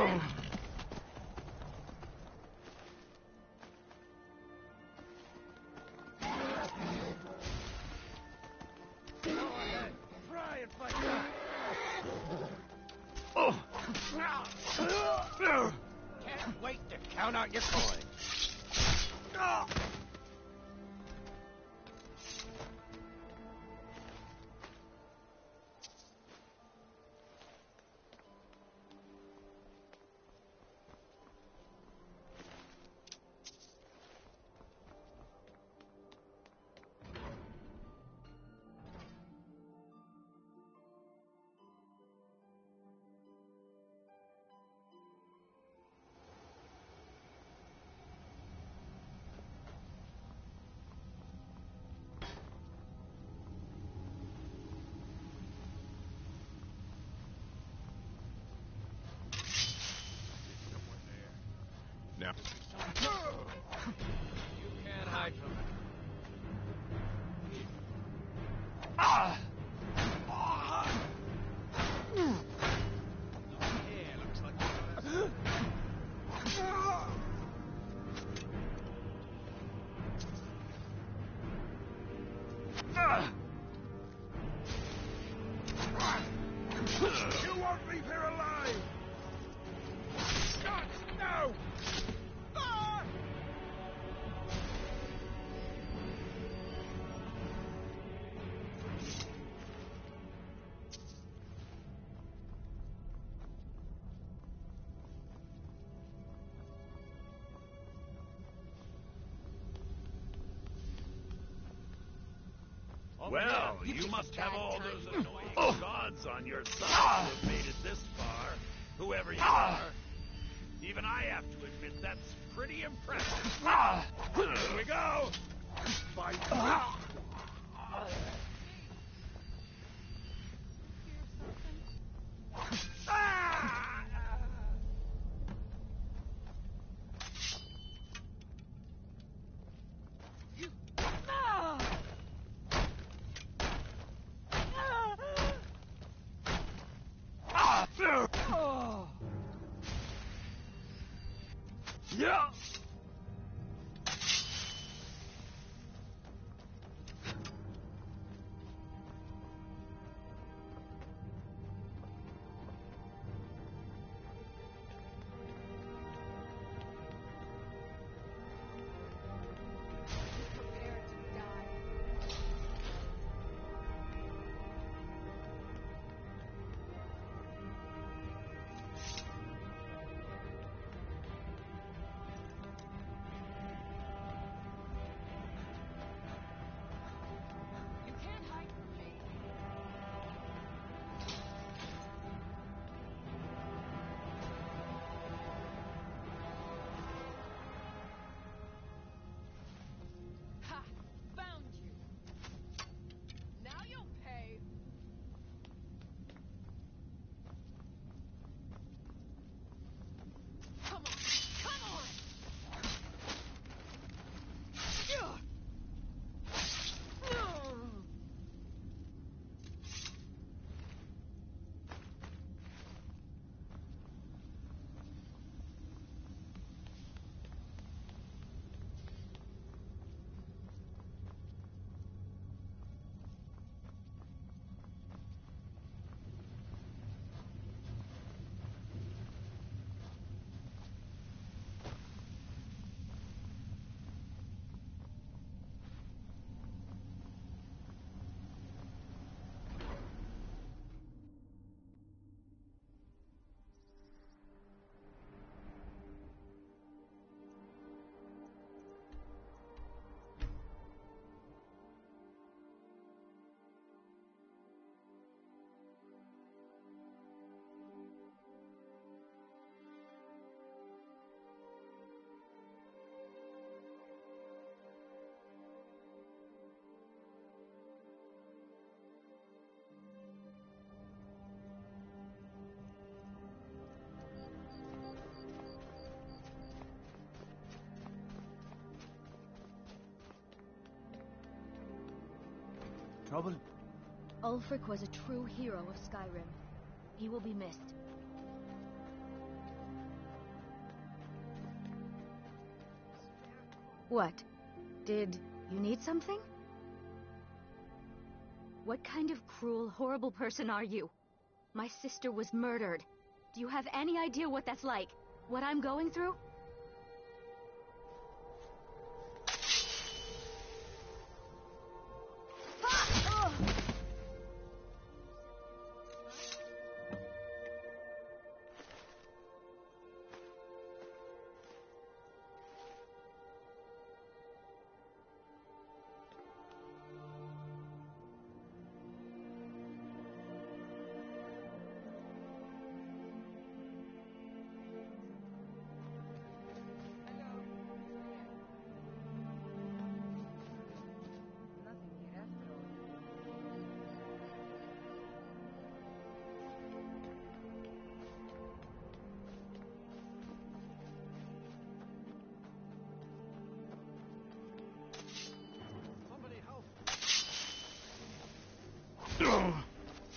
ahead, try and fight back! Can't wait to count out your coins. You won't leave here alive! Stop! No! Ah! Well, you must have all those annoying gods on your side to have made it this far, whoever you are. Even I have to admit that's pretty impressive. Here we go! Fight! Yeah! Trouble? Ulfric was a true hero of Skyrim. He will be missed. What? Did you need something? What kind of cruel, horrible person are you? My sister was murdered. Do you have any idea what that's like? What I'm going through?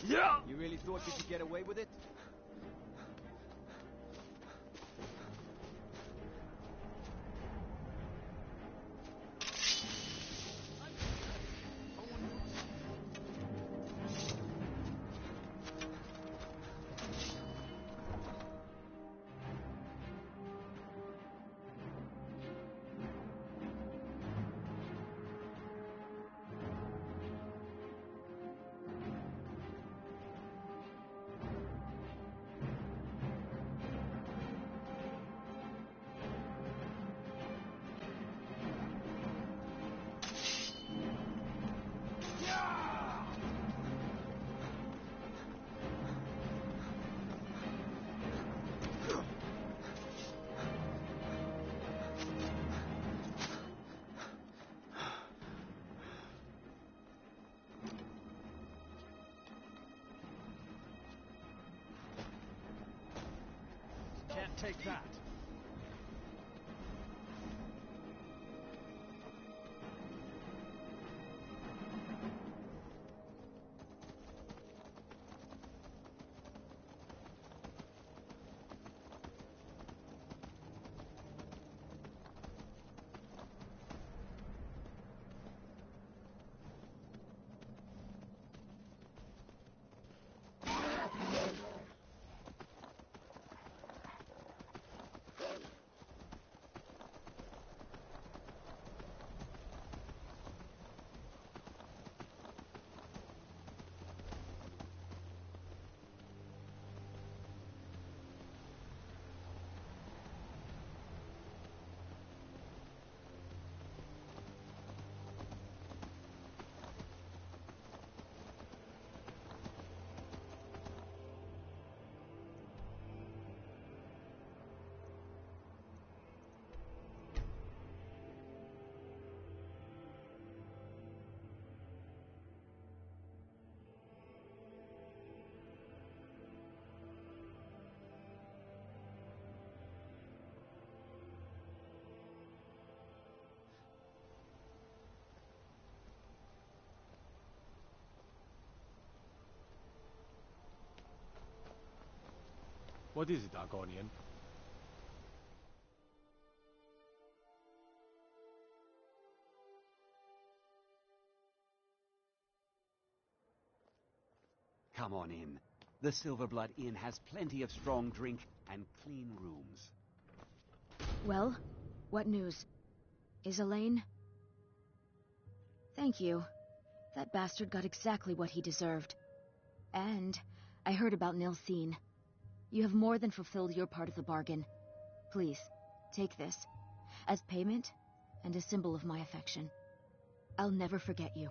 Yeah! You really thought you could get away with it? Take that. What is it, Argonian? Come on in. The Silverblood Inn has plenty of strong drink and clean rooms. Well, what news? Is Elaine? Thank you. That bastard got exactly what he deserved. And I heard about Nilsine. You have more than fulfilled your part of the bargain. Please, take this, as payment and a symbol of my affection. I'll never forget you.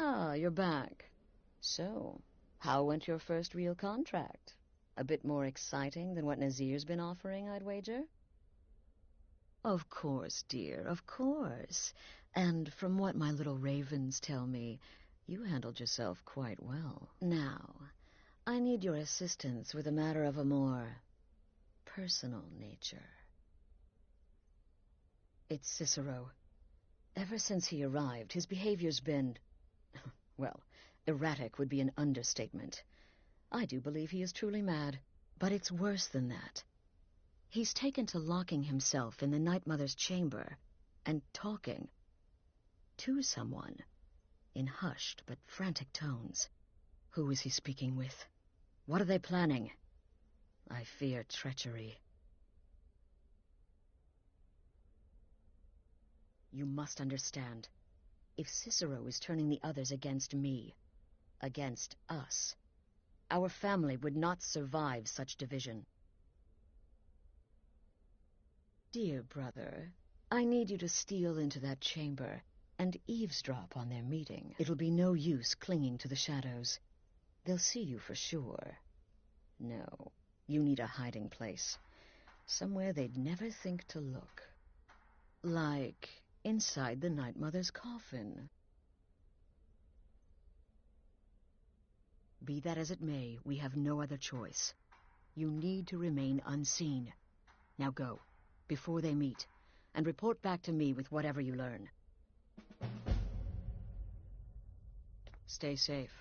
Ah, you're back. So, how went your first real contract? A bit more exciting than what Nazir's been offering, I'd wager? Of course, dear, of course. And from what my little ravens tell me, you handled yourself quite well. Now, I need your assistance with a matter of a more personal nature. It's Cicero. Ever since he arrived, his behavior's been... well, erratic would be an understatement. I do believe he is truly mad, but it's worse than that. He's taken to locking himself in the Night Mother's chamber and talking to someone in hushed but frantic tones. Who is he speaking with? What are they planning? I fear treachery. You must understand. If Cicero is turning the others against me, against us, our family would not survive such division. Dear brother, I need you to steal into that chamber and eavesdrop on their meeting. It'll be no use clinging to the shadows. They'll see you for sure. No, you need a hiding place. Somewhere they'd never think to look. Like inside the Night Mother's coffin. Be that as it may, we have no other choice. You need to remain unseen. Now go, before they meet, and report back to me with whatever you learn. Stay safe.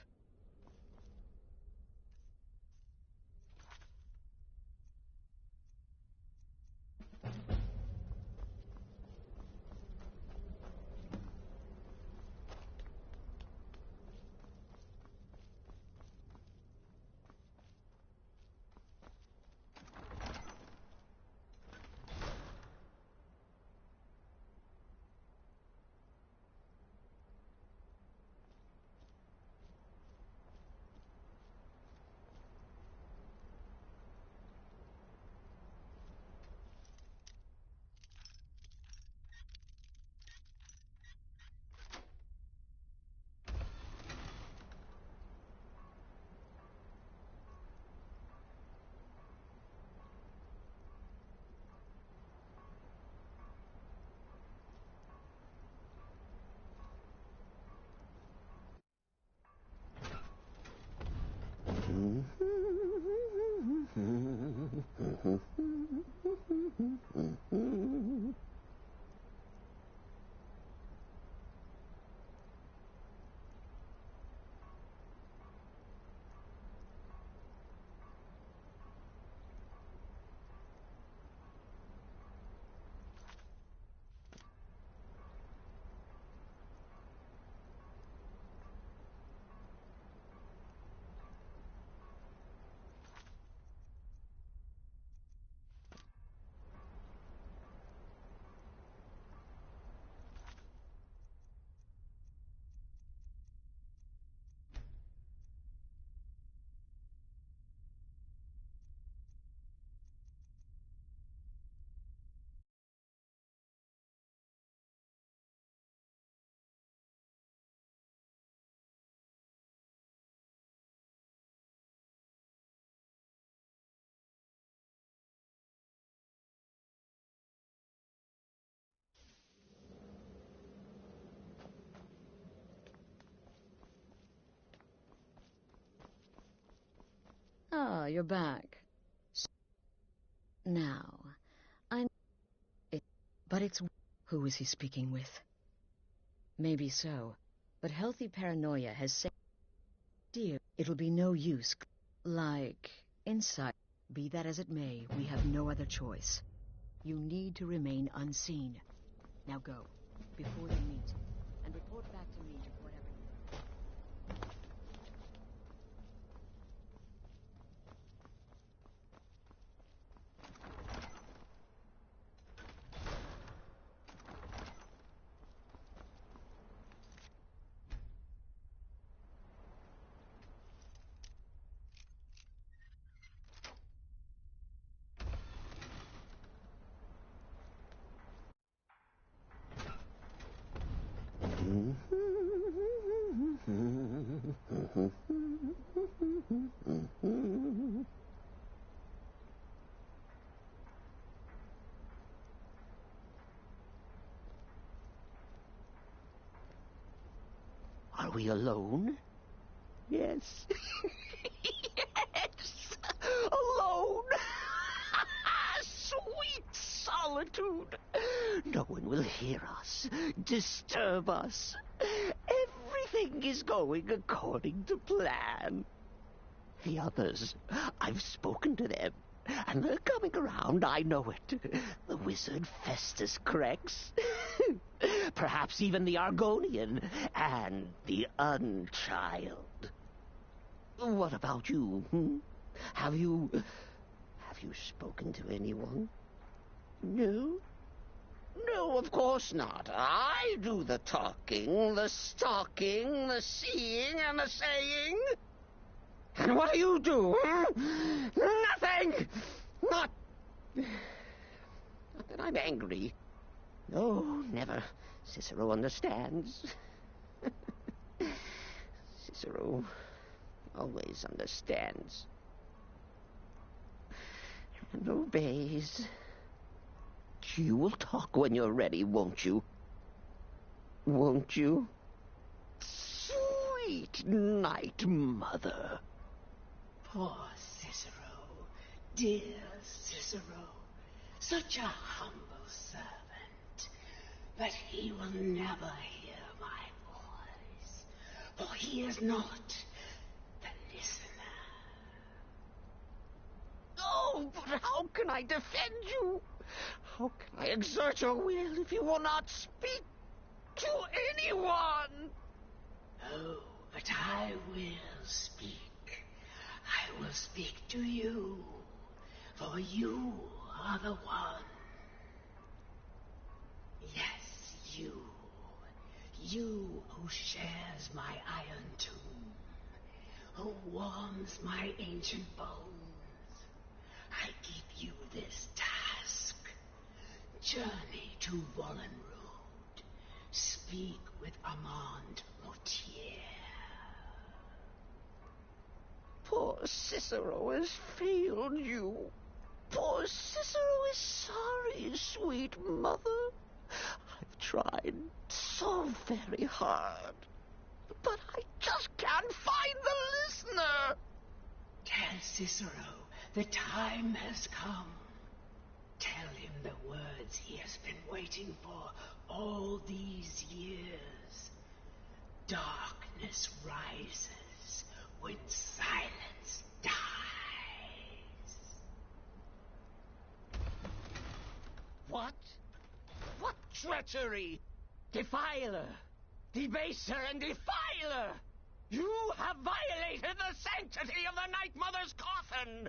Ah, you're back. Now, but it's... Who is he speaking with? Maybe so, but healthy paranoia has said... Dear, it'll be no use. Like, inside. Be that as it may, we have no other choice. You need to remain unseen. Now go, before you meet, and report back to me with whatever you learn. Are we alone? Yes. Yes! Alone! Sweet solitude! No one will hear us, disturb us. Everything is going according to plan. The others, I've spoken to them, and they're coming around, I know it. The wizard Festus Crex, perhaps even the Argonian, and the Unchild. What about you, Have you spoken to anyone? No? No, of course not. I do the talking, the stalking, the seeing, and the saying. And what do you do, Nothing! Not that I'm angry. No, never. Cicero understands. Cicero always understands. And obeys. You will talk when you're ready, won't you? Won't you? Sweet night, mother. Poor Cicero, dear Cicero, such a humble servant. but he will never hear my voice, for he is not the listener. Oh, but how can I defend you? How can I exert your will if you will not speak to anyone? Oh, but I will speak. I will speak to you, for you are the one. Yes, you. You who shares my iron tomb, who warms my ancient bones. I give you this task. Journey to Wallenrood. Speak with Armand Mortier. Poor Cicero has failed you. Poor Cicero is sorry, sweet mother. I've tried so very hard, but I just can't find the listener. Tell Cicero the time has come. Tell him the words he has been waiting for all these years. Darkness rises when silence dies. What? What treachery! Defiler! Debaser and defiler! You have violated the sanctity of the Night Mother's coffin!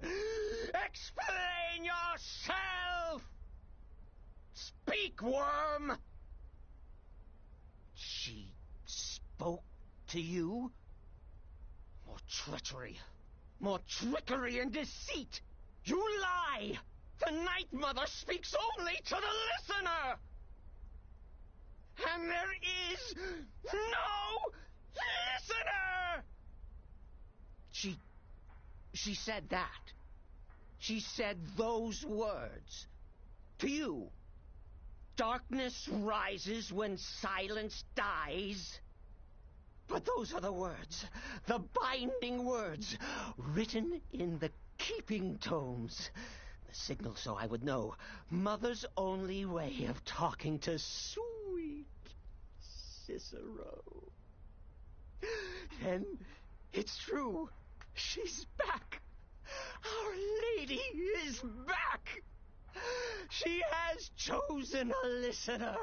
Explain yourself! Speak, worm! She spoke to you? More treachery, more trickery and deceit! You lie! The Night Mother speaks only to the listener! And there is no listener! She said that. She said those words. To you. Darkness rises when silence dies. But those are the words, the binding words, written in the keeping tomes. The signal so I would know. Mother's only way of talking to sweet Cicero. Then it's true. She's back. Our Lady is back. She has chosen a listener.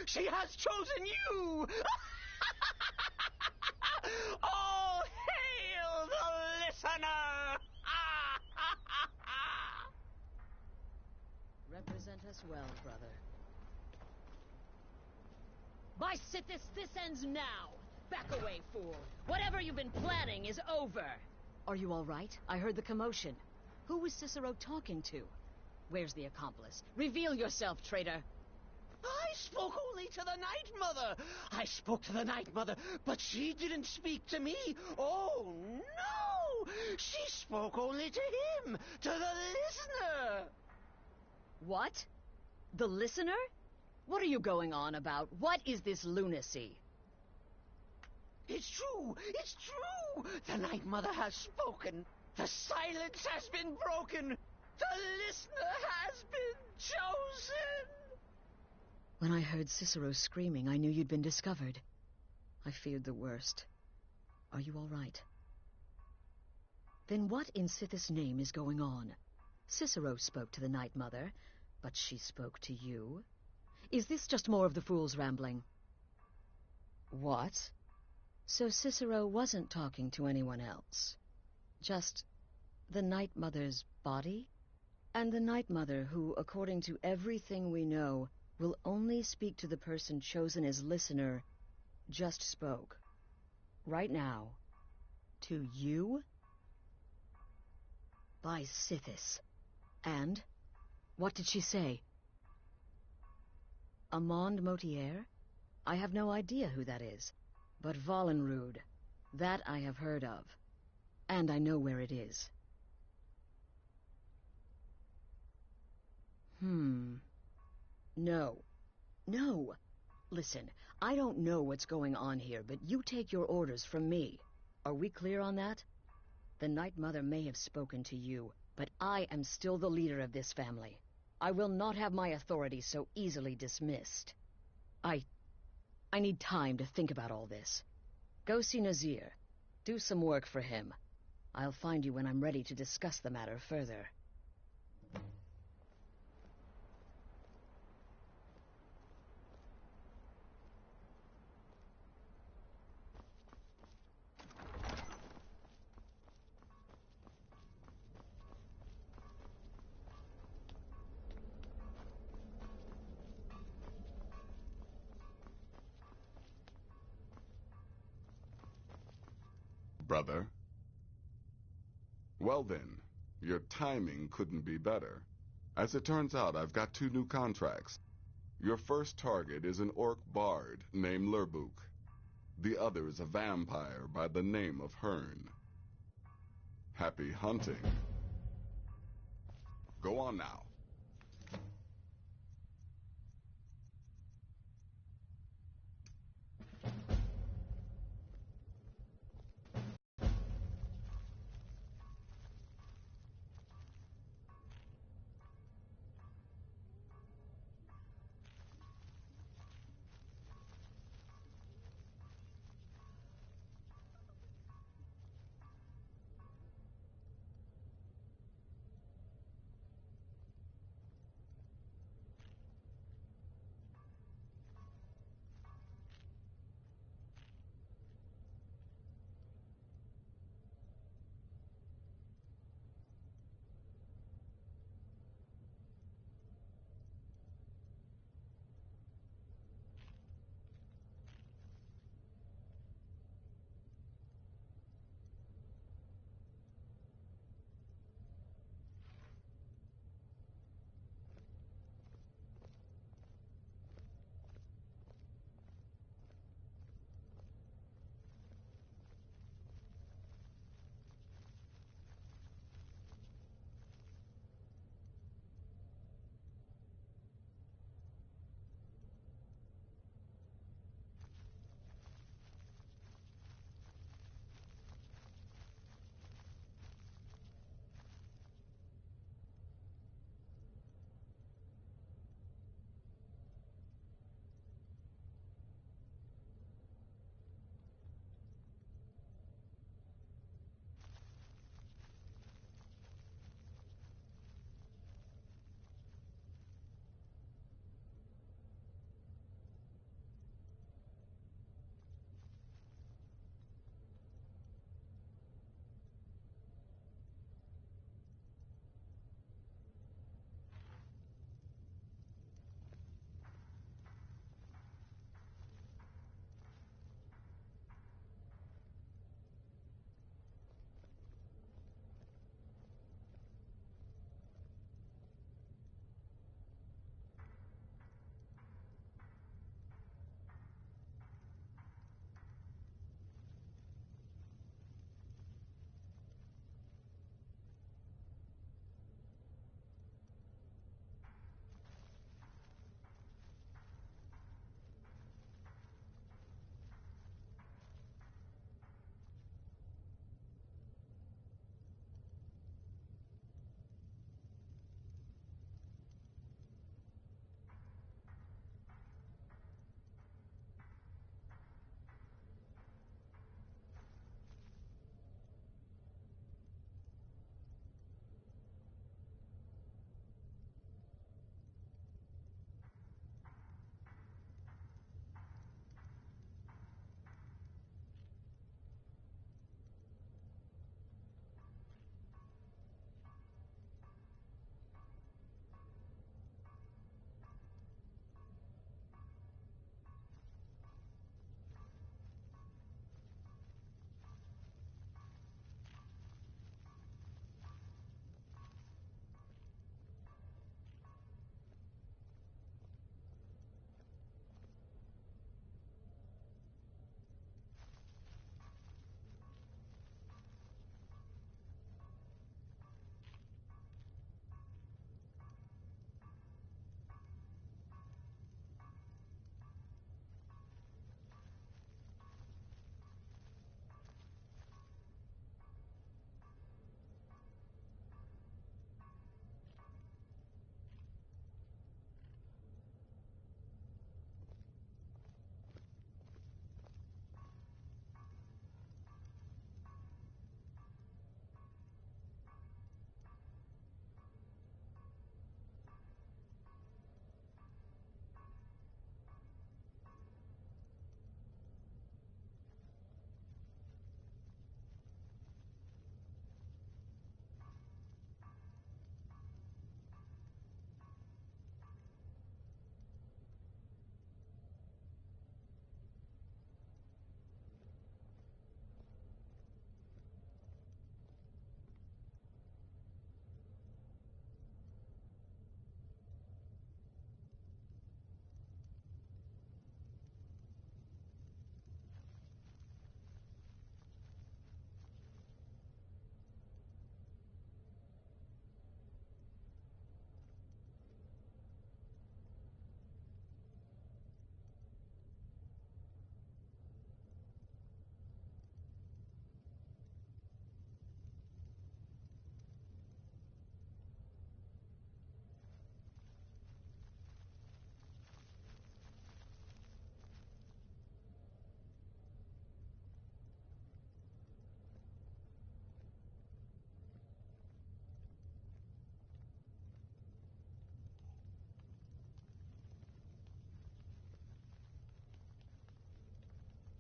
She has chosen you. All hail the listener. Represent us well, brother. By Sithis, this ends now! Back away, fool! Whatever you've been planning is over! Are you all right? I heard the commotion. Who was Cicero talking to? Where's the accomplice? Reveal yourself, traitor! I spoke only to the Night Mother. I spoke to the Night Mother, but she didn't speak to me. Oh, no! She spoke only to him, to the listener. What? The listener? What are you going on about? What is this lunacy? It's true! It's true! The Night Mother has spoken. The silence has been broken. The listener has been chosen! When I heard Cicero screaming, I knew you'd been discovered. I feared the worst. Are you all right? Then what in Sithis' name is going on? Cicero spoke to the Night Mother, but she spoke to you? Is this just more of the fool's rambling? What? So Cicero wasn't talking to anyone else? Just the Night Mother's body? And the Night Mother who, according to everything we know, will only speak to the person chosen as listener, just spoke. Right now. To you? By Sithis. And? What did she say? Armand Mortier? I have no idea who that is. But Wallenrood, that I have heard of. And I know where it is. No. No! Listen, I don't know what's going on here, but you take your orders from me. Are we clear on that? The Night Mother may have spoken to you, but I am still the leader of this family. I will not have my authority so easily dismissed. I need time to think about all this. Go see Nazir. Do some work for him. I'll find you when I'm ready to discuss the matter further. Brother? Well then, your timing couldn't be better. As it turns out, I've got 2 new contracts. Your first target is an orc bard named Lurbuk. The other is a vampire by the name of Hearn. Happy hunting. Go on now.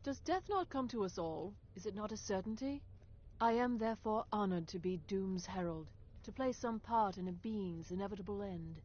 Does death not come to us all? Is it not a certainty? I am therefore honored to be Doom's herald, to play some part in a being's inevitable end.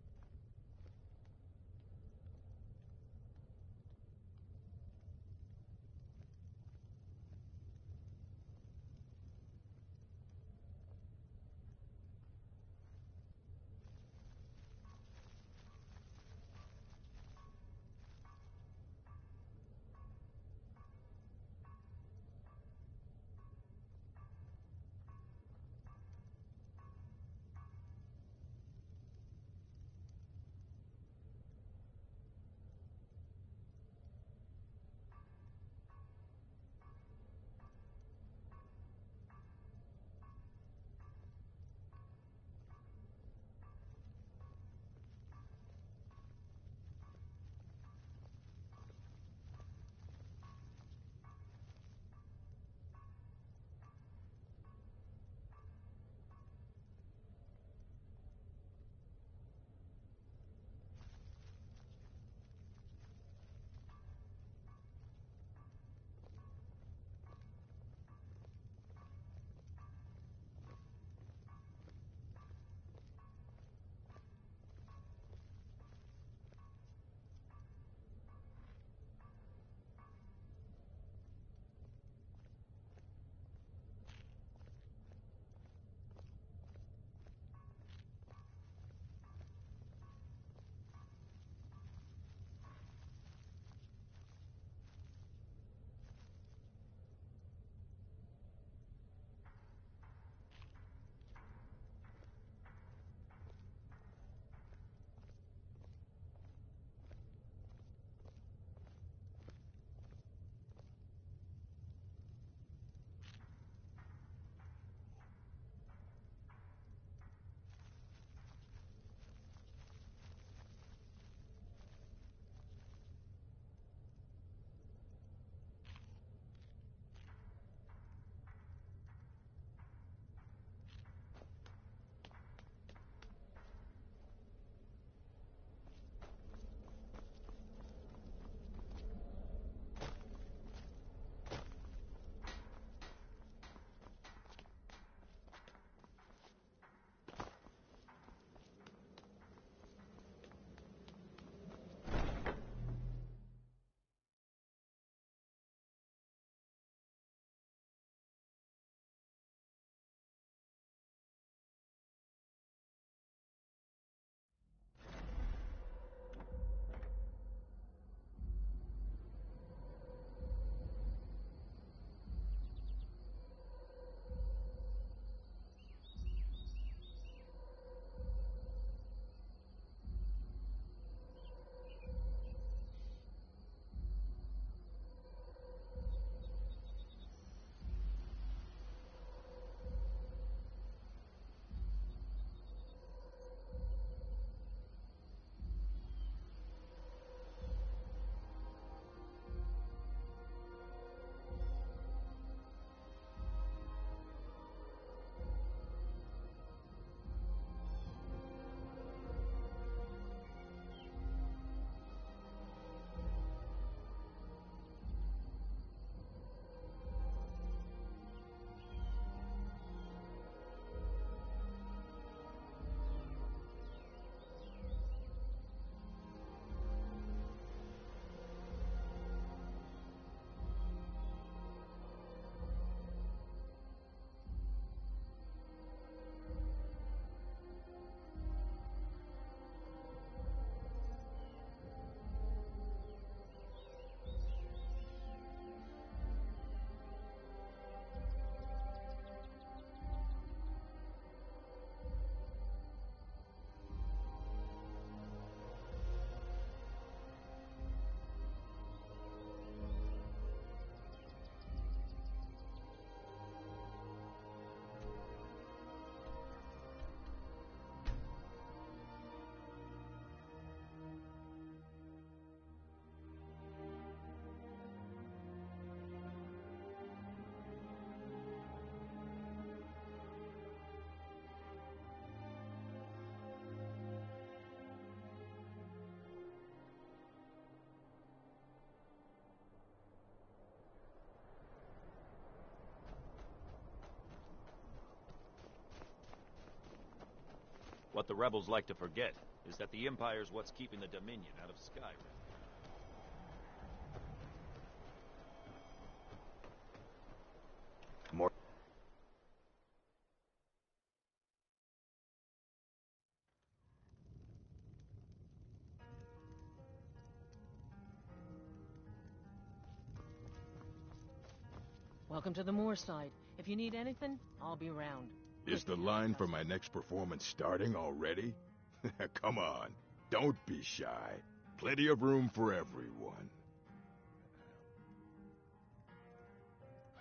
What the rebels like to forget is that the Empire's what's keeping the Dominion out of Skyrim. More. Welcome to the Moorside. If you need anything, I'll be around. Is the line for my next performance starting already? Come on, don't be shy. Plenty of room for everyone.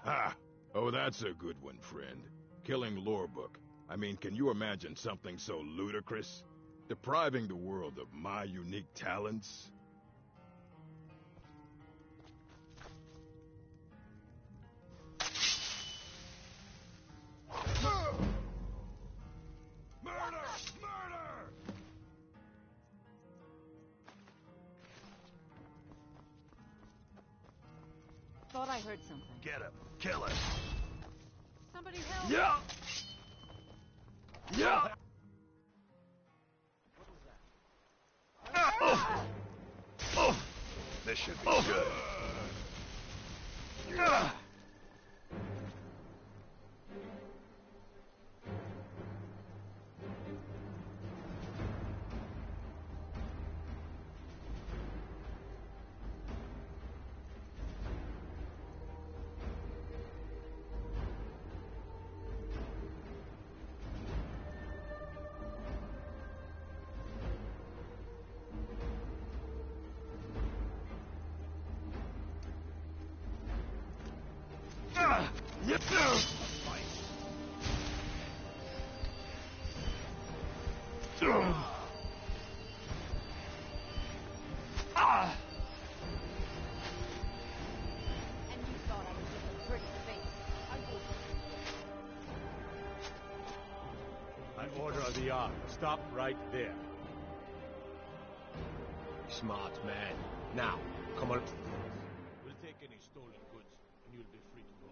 Ha! Oh, that's a good one, friend. Killing Lorebook. I mean, can you imagine something so ludicrous? Depriving the world of my unique talents? Thought I heard something. Get him. Kill him. Somebody help! Yeah! Yeah! This should be good. And you thought I was just a pretty face. An order of the arm. Stop right there. Smart man. Now, come on. We'll take any stolen goods, and you'll be free to go.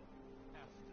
After.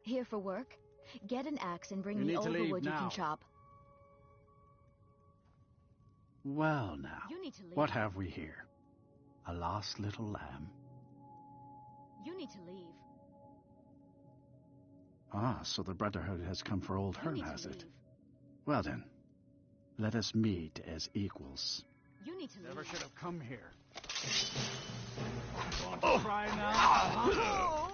Here for work? Get an axe and bring You me need to all the leave wood you now. can chop. Well now, You need to leave. what have we here? A lost little lamb? You need to leave. Ah, so the Brotherhood has come for old You Hearn, need to has it? leave. Well then, let us meet as equals. You need to leave. Never should have come here. Want to try now?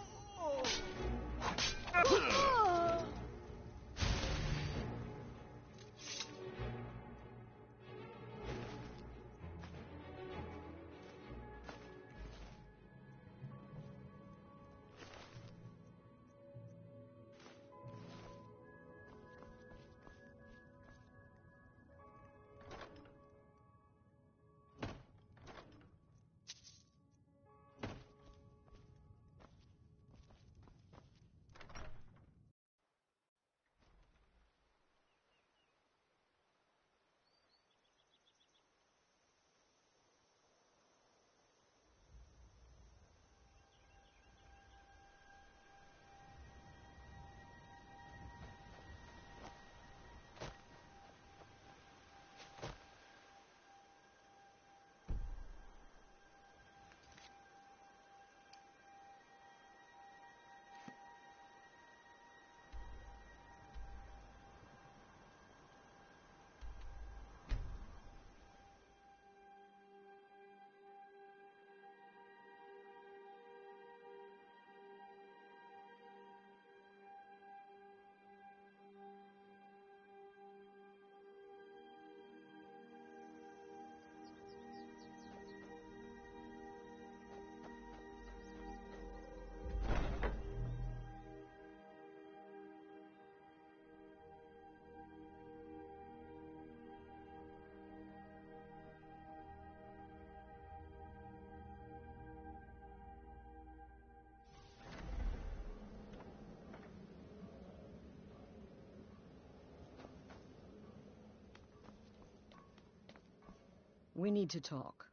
We need to talk.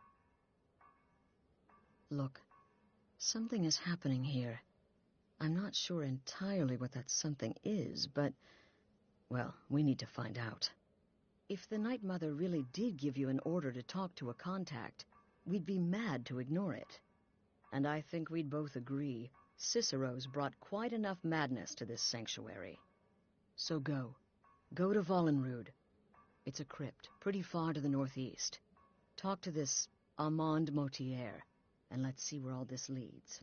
Look, something is happening here. I'm not sure entirely what that something is, but, well, we need to find out. If the Night Mother really did give you an order to talk to a contact, we'd be mad to ignore it. And I think we'd both agree Cicero's brought quite enough madness to this sanctuary. So go. Go to Vollenrud. It's a crypt, pretty far to the northeast. Talk to this Armand Motier, and let's see where all this leads,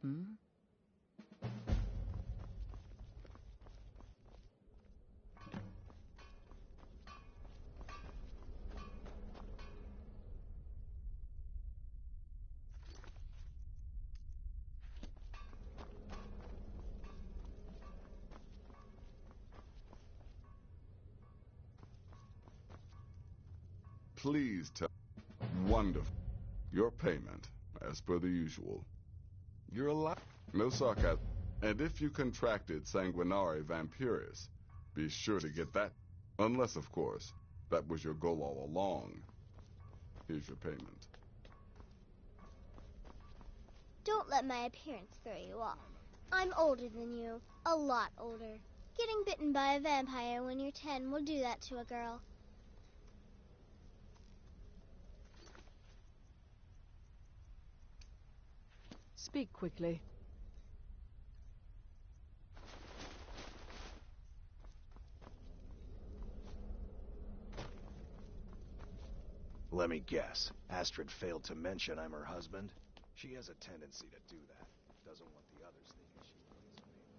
Please tell... Wonderful. Your payment, as per the usual. You're alive. No sarcasm. And if you contracted Sanguinare Vampiris, be sure to get that. Unless, of course, that was your goal all along. Here's your payment. Don't let my appearance throw you off. I'm older than you. A lot older. Getting bitten by a vampire when you're 10 will do that to a girl. Speak quickly. Let me guess. Astrid failed to mention I'm her husband? She has a tendency to do that. Doesn't want the others thinking she plays favorites.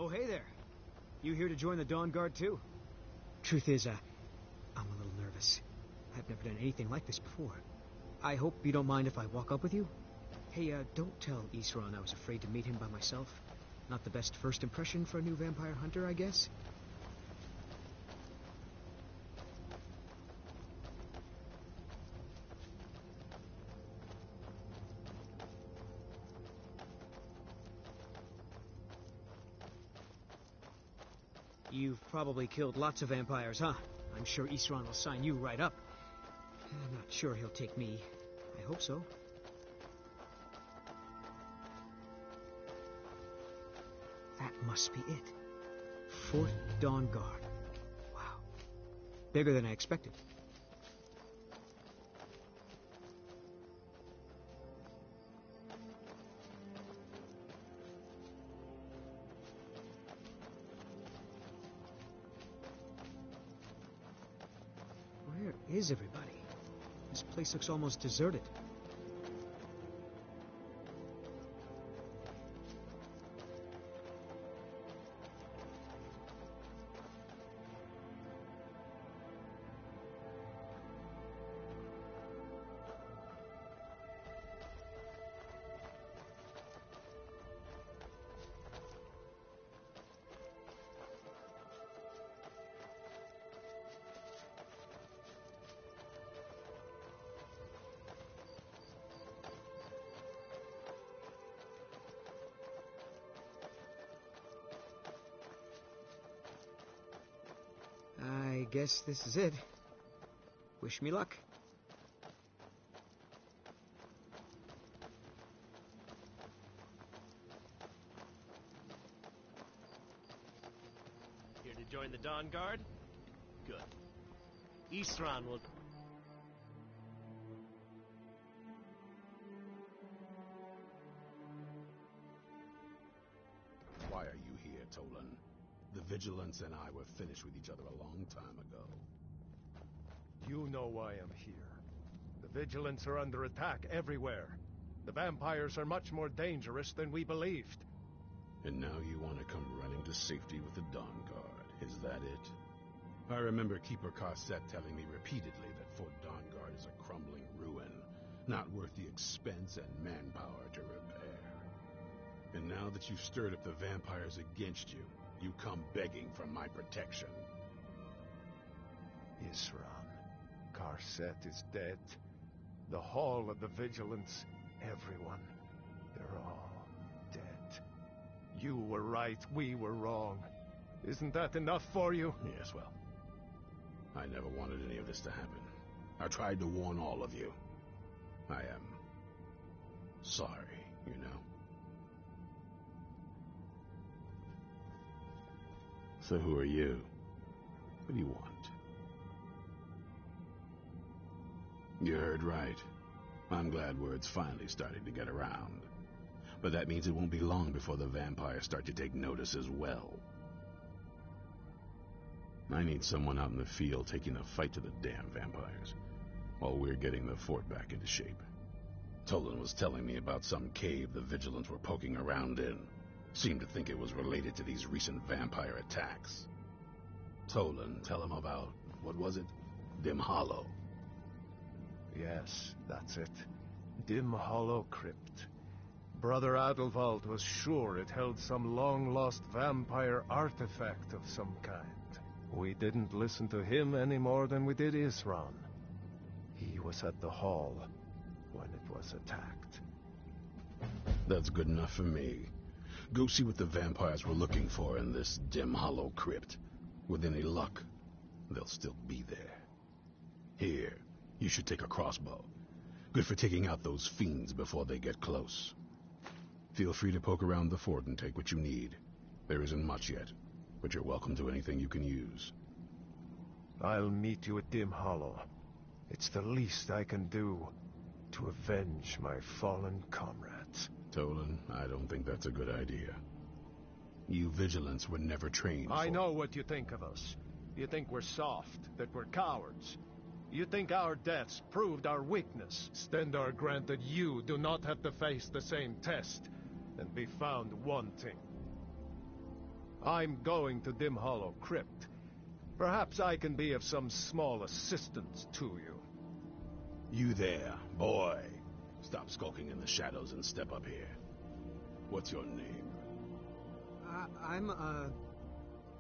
Oh, hey there. You here to join the Dawn Guard, too? Truth is, I'm a little nervous. I've never done anything like this before. I hope you don't mind if I walk up with you? Hey, don't tell Isran I was afraid to meet him by myself. Not the best first impression for a new vampire hunter, I guess? You've probably killed lots of vampires, huh? I'm sure Isran will sign you right up. I'm not sure he'll take me. I hope so. That must be it. Fort Dawn Guard. Wow. Bigger than I expected. Where is everybody? This place looks almost deserted. I guess this is it. Wish me luck. Here to join the Dawn Guard? Good. Isran will... Why are you here, Tolan? The Vigilance and I were finished with each other a long time ago. You know why I'm here. The Vigilants are under attack everywhere. The vampires are much more dangerous than we believed. And now you want to come running to safety with the Dawn Guard, is that it? I remember Keeper Carset telling me repeatedly that Fort Dawn Guard is a crumbling ruin, not worth the expense and manpower to repair. And now that you've stirred up the vampires against you, you come begging for my protection. Isran, Carset is dead. The Hall of the Vigilance, everyone, they're all dead. You were right, we were wrong. Isn't that enough for you? Yes, well, I never wanted any of this to happen. I tried to warn all of you. I am sorry, you know. So who are you? What do you want? You heard right. I'm glad word's finally starting to get around. But that means it won't be long before the vampires start to take notice as well. I need someone out in the field taking the fight to the damn vampires, while we're getting the fort back into shape. Tolan was telling me about some cave the Vigilants were poking around in. Seemed to think it was related to these recent vampire attacks. Tolan, tell him about, what was it? Dim Hollow. Yes, that's it. Dim Hollow Crypt. Brother Adelwald was sure it held some long-lost vampire artifact of some kind. We didn't listen to him any more than we did Isran. He was at the hall when it was attacked. That's good enough for me. Go see what the vampires were looking for in this Dim Hollow Crypt. With any luck, they'll still be there. Here, you should take a crossbow. Good for taking out those fiends before they get close. Feel free to poke around the fort and take what you need. There isn't much yet, but you're welcome to anything you can use. I'll meet you at Dim Hollow. It's the least I can do to avenge my fallen comrades. Tolan, I don't think that's a good idea. You Vigilants were never trained I know what you think of us. You think we're soft, that we're cowards. You think our deaths proved our weakness. Stendarr granted you do not have to face the same test and be found wanting. I'm going to Dim Hollow Crypt. Perhaps I can be of some small assistance to you. You there, boy. Stop skulking in the shadows and step up here. What's your name?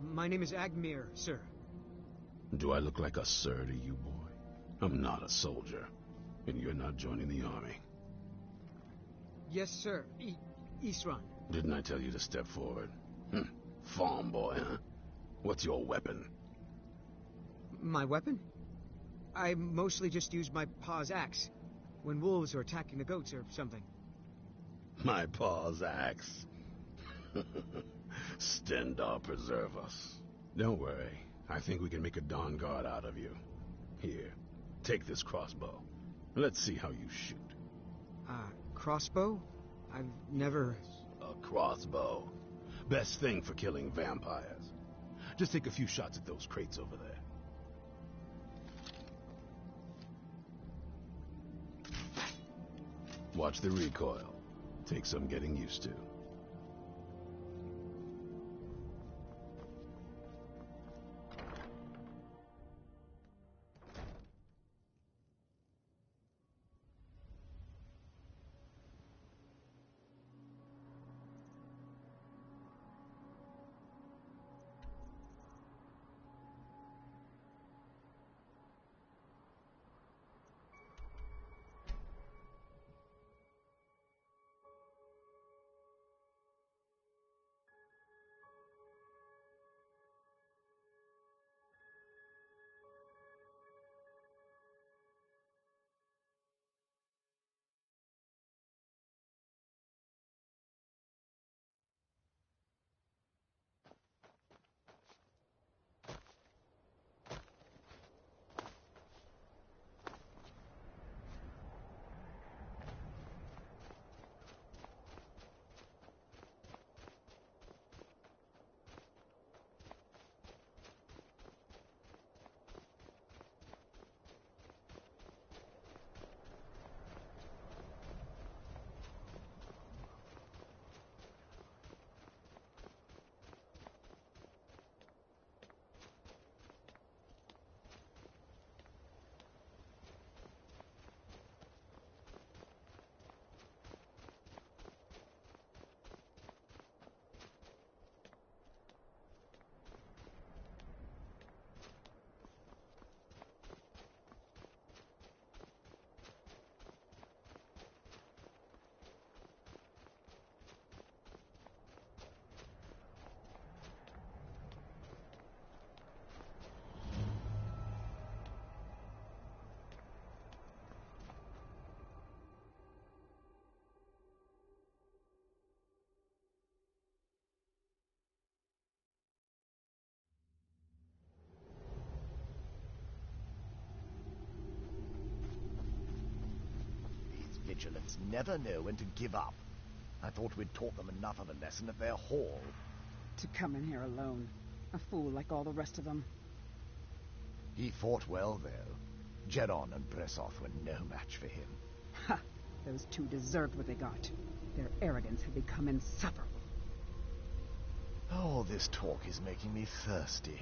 My name is Agmir, sir. Do I look like a sir to you, boy? I'm not a soldier, and you're not joining the army. Yes, sir. Isran. Didn't I tell you to step forward? Farm boy, huh? What's your weapon? My weapon? I mostly just use my pa's axe when wolves are attacking the goats or something. My pa's axe. Stendar preserve us. Don't worry. I think we can make a Dawn Guard out of you. Here, take this crossbow. Let's see how you shoot. Crossbow? I've never... A crossbow. Best thing for killing vampires. Just take a few shots at those crates over there. Watch the recoil. Take some getting used to. Vigilants never know when to give up. I thought we'd taught them enough of a lesson at their hall. To come in here alone. A fool like all the rest of them. He fought well, though. Geron and Bressoth were no match for him. Ha! Those two deserved what they got. Their arrogance had become insufferable. All this talk is making me thirsty.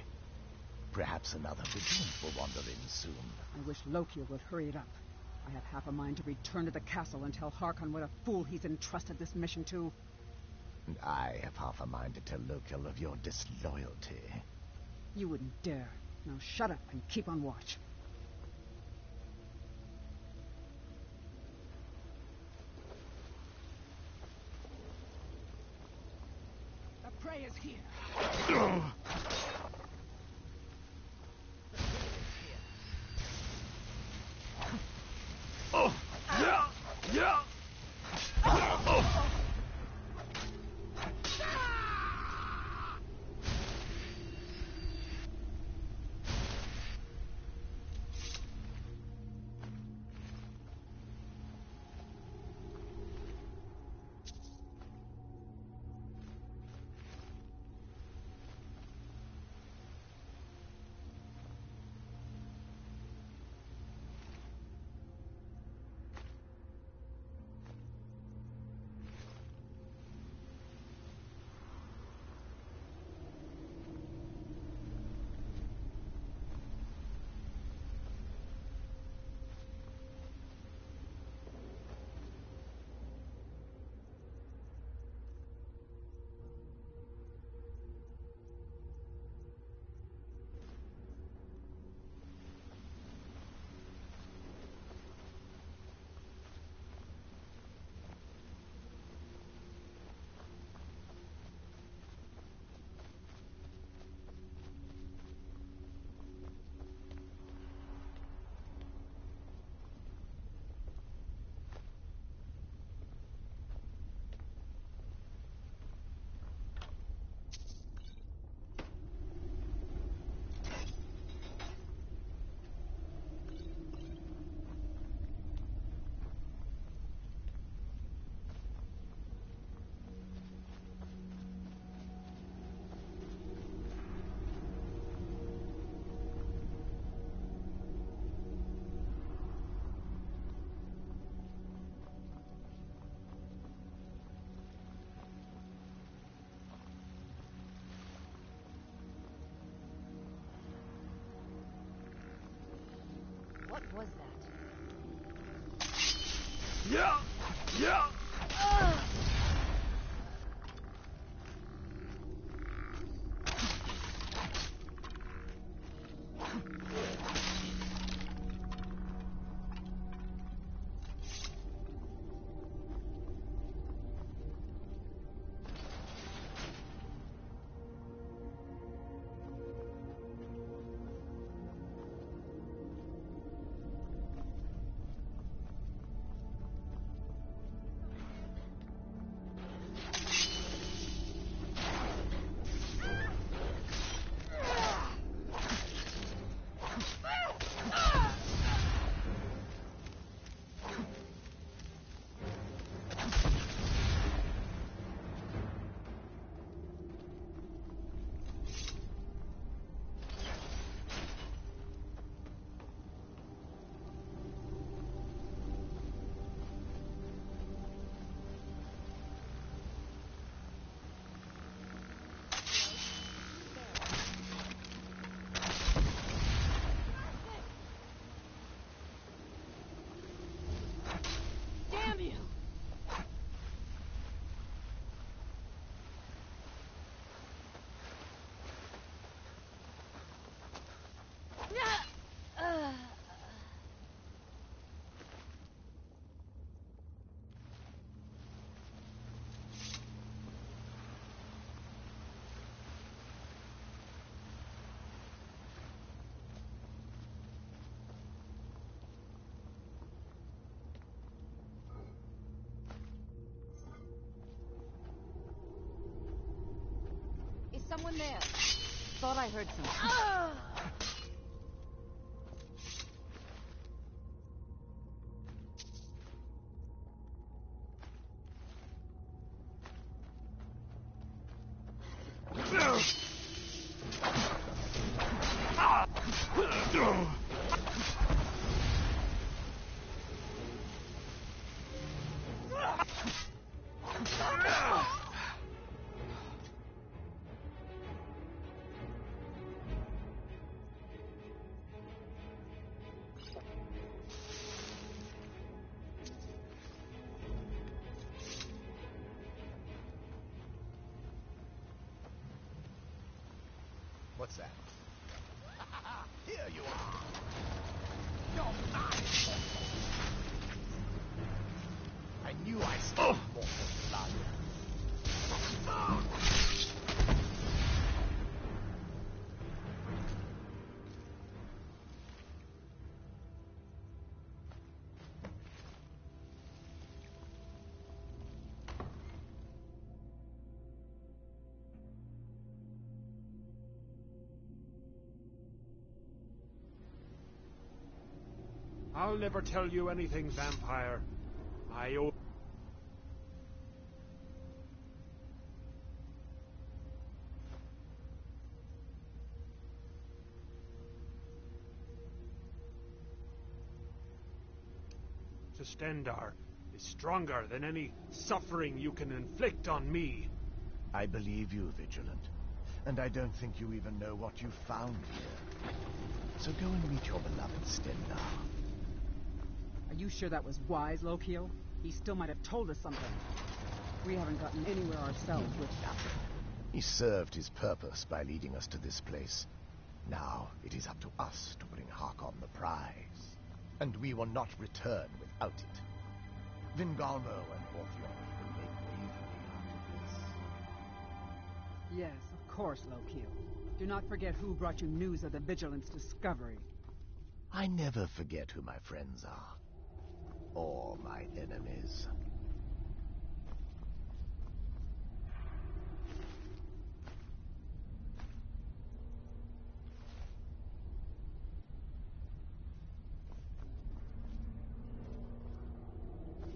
Perhaps another vigilant will wander in soon. I wish Lokia would hurry it up. I have half a mind to return to the castle and tell Harkon what a fool he's entrusted this mission to. And I have half a mind to tell Lokia of your disloyalty. You wouldn't dare. Now shut up and keep on watch. The prey is here. was that? Yeah! Yeah! Damn you! Is someone there? Thought I heard something. What's that? Here you are. You're mine. I knew I stole more blood. I'll never tell you anything, vampire. I owe... to Stendar is stronger than any suffering you can inflict on me. I believe you, Vigilant. And I don't think you even know what you found here. So go and meet your beloved Stendar. Are you sure that was wise, Lokiel? He still might have told us something. We haven't gotten anywhere ourselves with that. He served his purpose by leading us to this place. Now it is up to us to bring Harkon the prize. And we will not return without it. Vingalmo and Orthion will make bravery out of this. Yes, of course, Lokiel. Do not forget who brought you news of the Vigilance discovery. I never forget who my friends are. Or my enemies.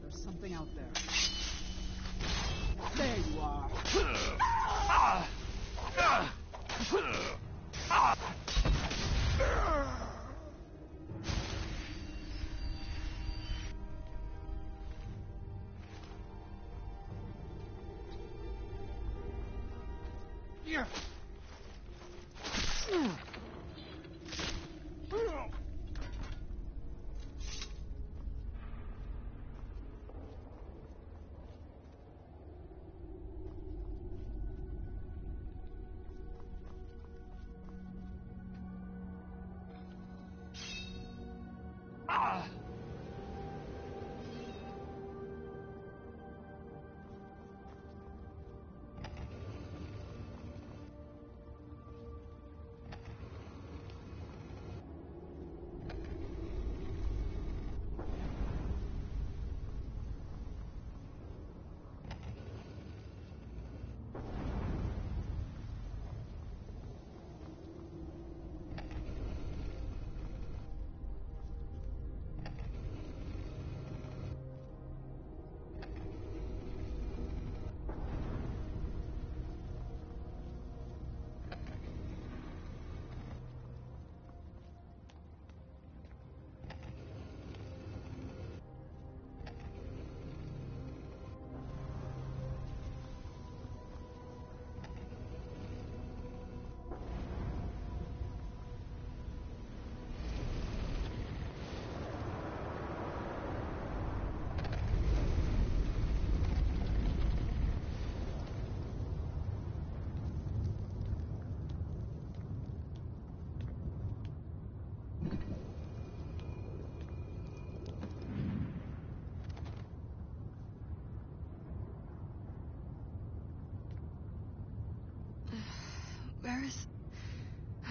There's something out there. There you are!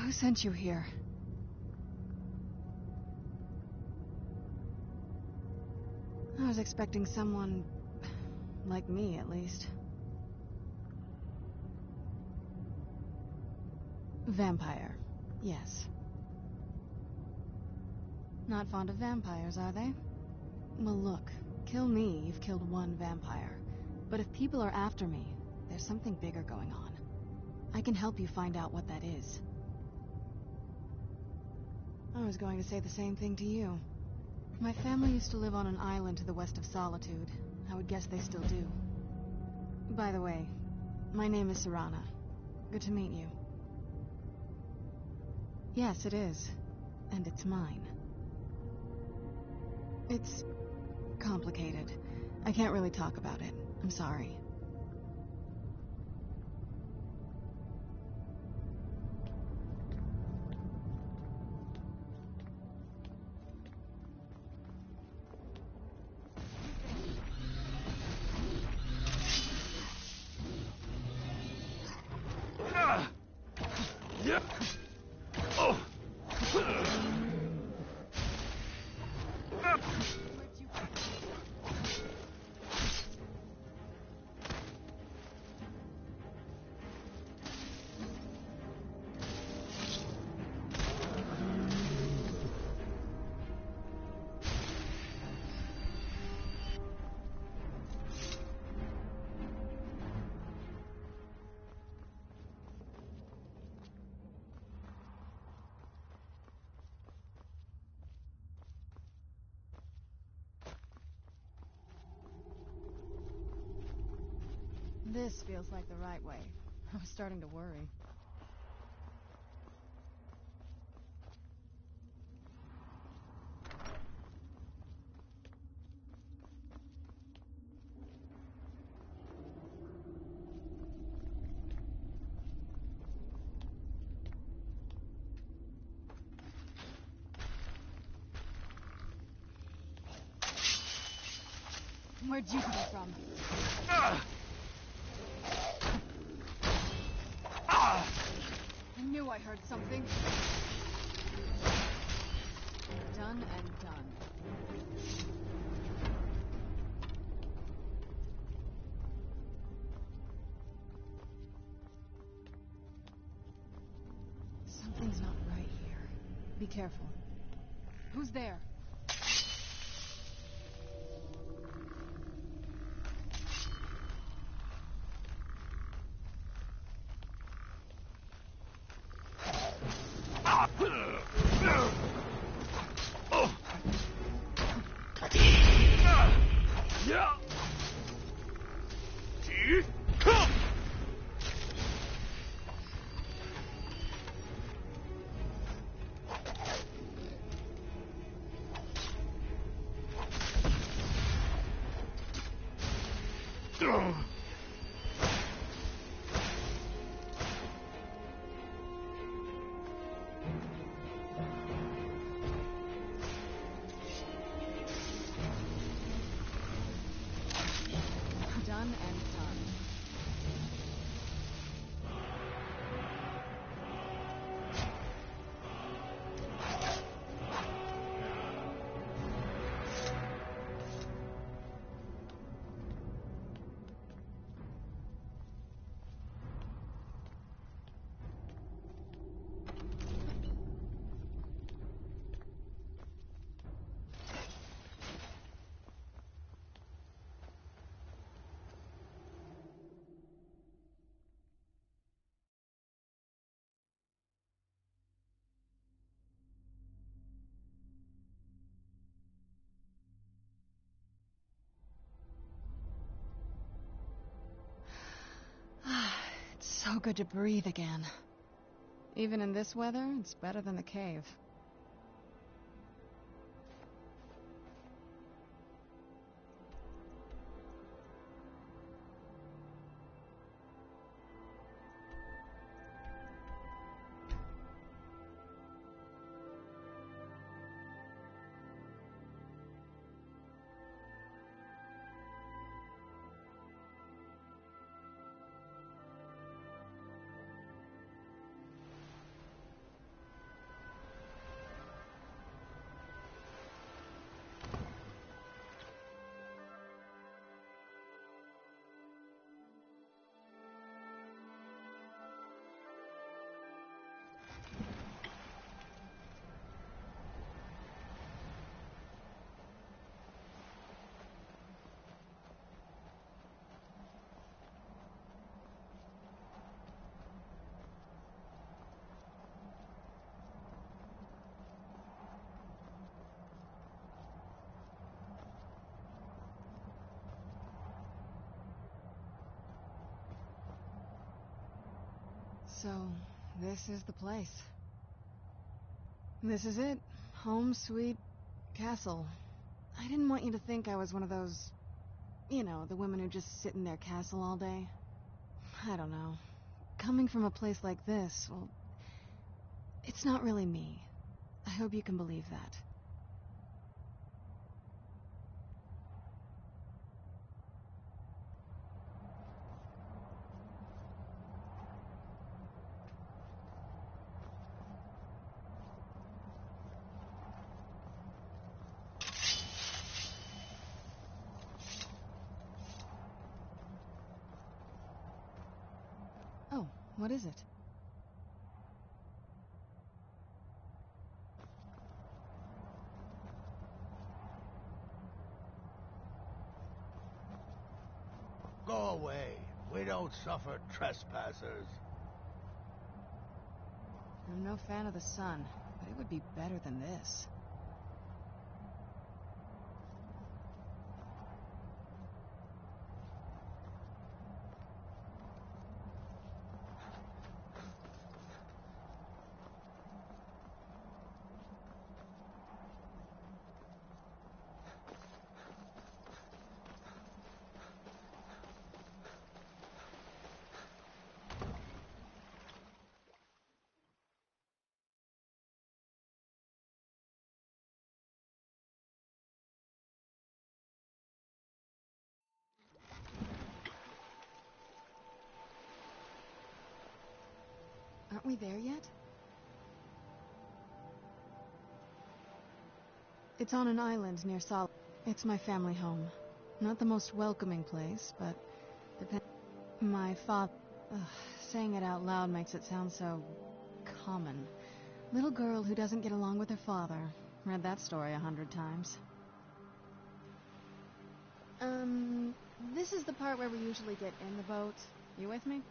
Who sent you here? I was expecting someone... like me, at least. Vampire. Yes. Not fond of vampires, are they? Well, look. Kill me, you've killed one vampire. But if people are after me, there's something bigger going on. I can help you find out what that is. I was going to say the same thing to you. My family used to live on an island to the west of Solitude. I would guess they still do. By the way, my name is Serana. Good to meet you. Yes, it is. And it's mine. It's complicated. I can't really talk about it. I'm sorry. This feels like the right way. I was starting to worry. Where'd you come from? I knew I heard something. Done and done. Something's not right here. Be careful. Who's there? Done and done. It's so good to breathe again. Even in this weather, it's better than the cave. So, this is the place. This is it. Home sweet castle. I didn't want you to think I was one of those, you know, the women who just sit in their castle all day. I don't know. Coming from a place like this, well, it's not really me. I hope you can believe that. Oh, what is it? Go away. We don't suffer trespassers. I'm no fan of the sun, but it would be better than this. Aren't we there yet? It's on an island near Sol. It's my family home. Not the most welcoming place, but my father... saying it out loud makes it sound so... common. Little girl who doesn't get along with her father. Read that story 100 times. This is the part where we usually get in the boat. You with me?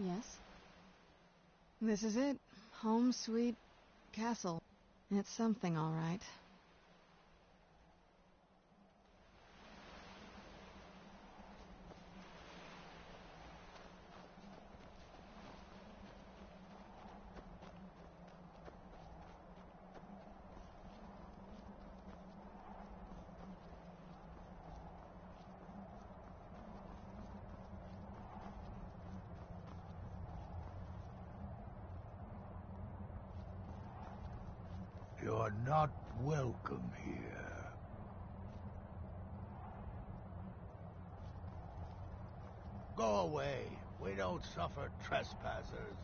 Yes? This is it. Home sweet castle. It's something, all right. You're not welcome here. Go away. We don't suffer trespassers.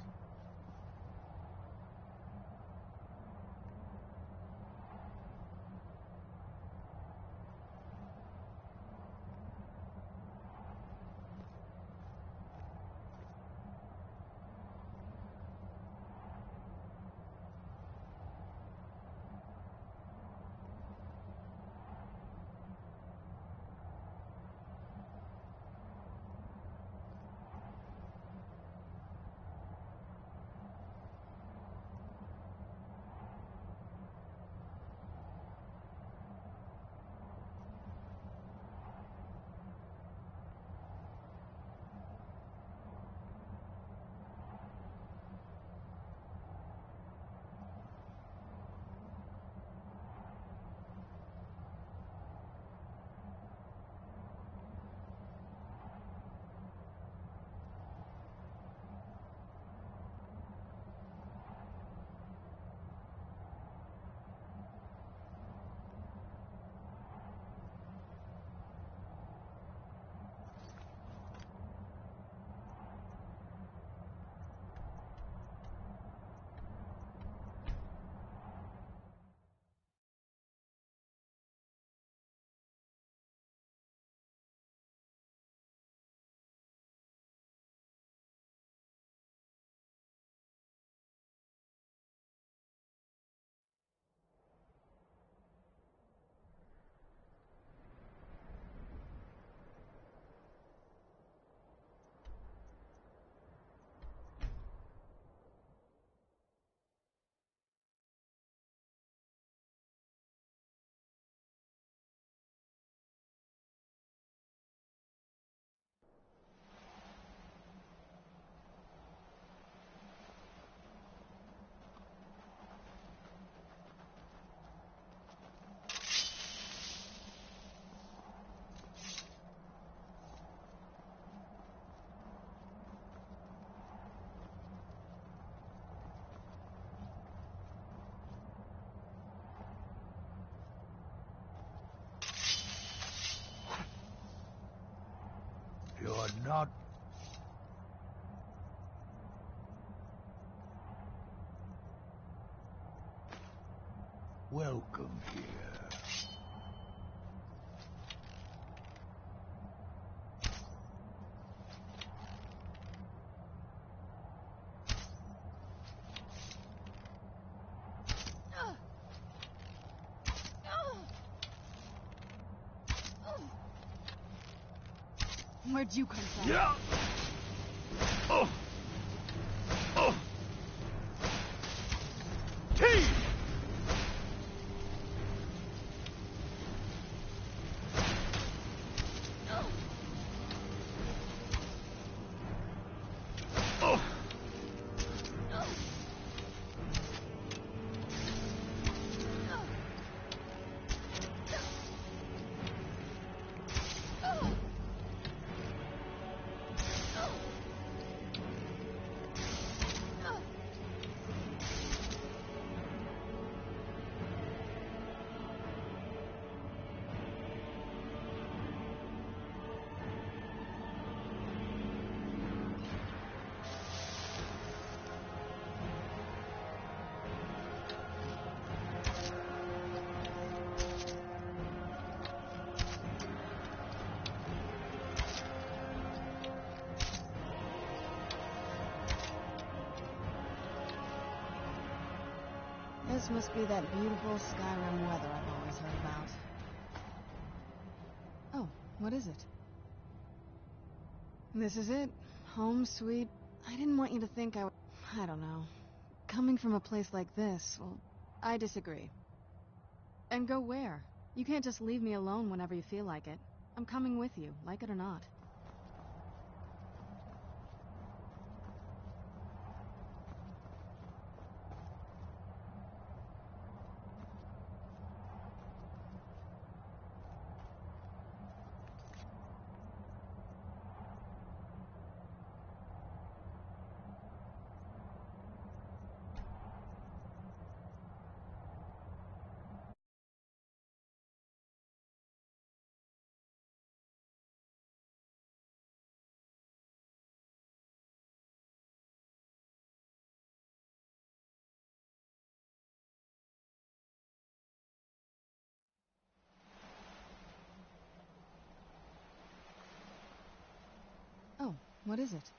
not welcome here. Where'd you come from? Yeah. Oh. Oh. T. Oh. This must be that beautiful Skyrim weather I've always heard about. Oh, what is it? This is it. Home sweet. I didn't want you to think I don't know. Coming from a place like this, well, I disagree. And go where? You can't just leave me alone whenever you feel like it. I'm coming with you, like it or not. Oh, what is it?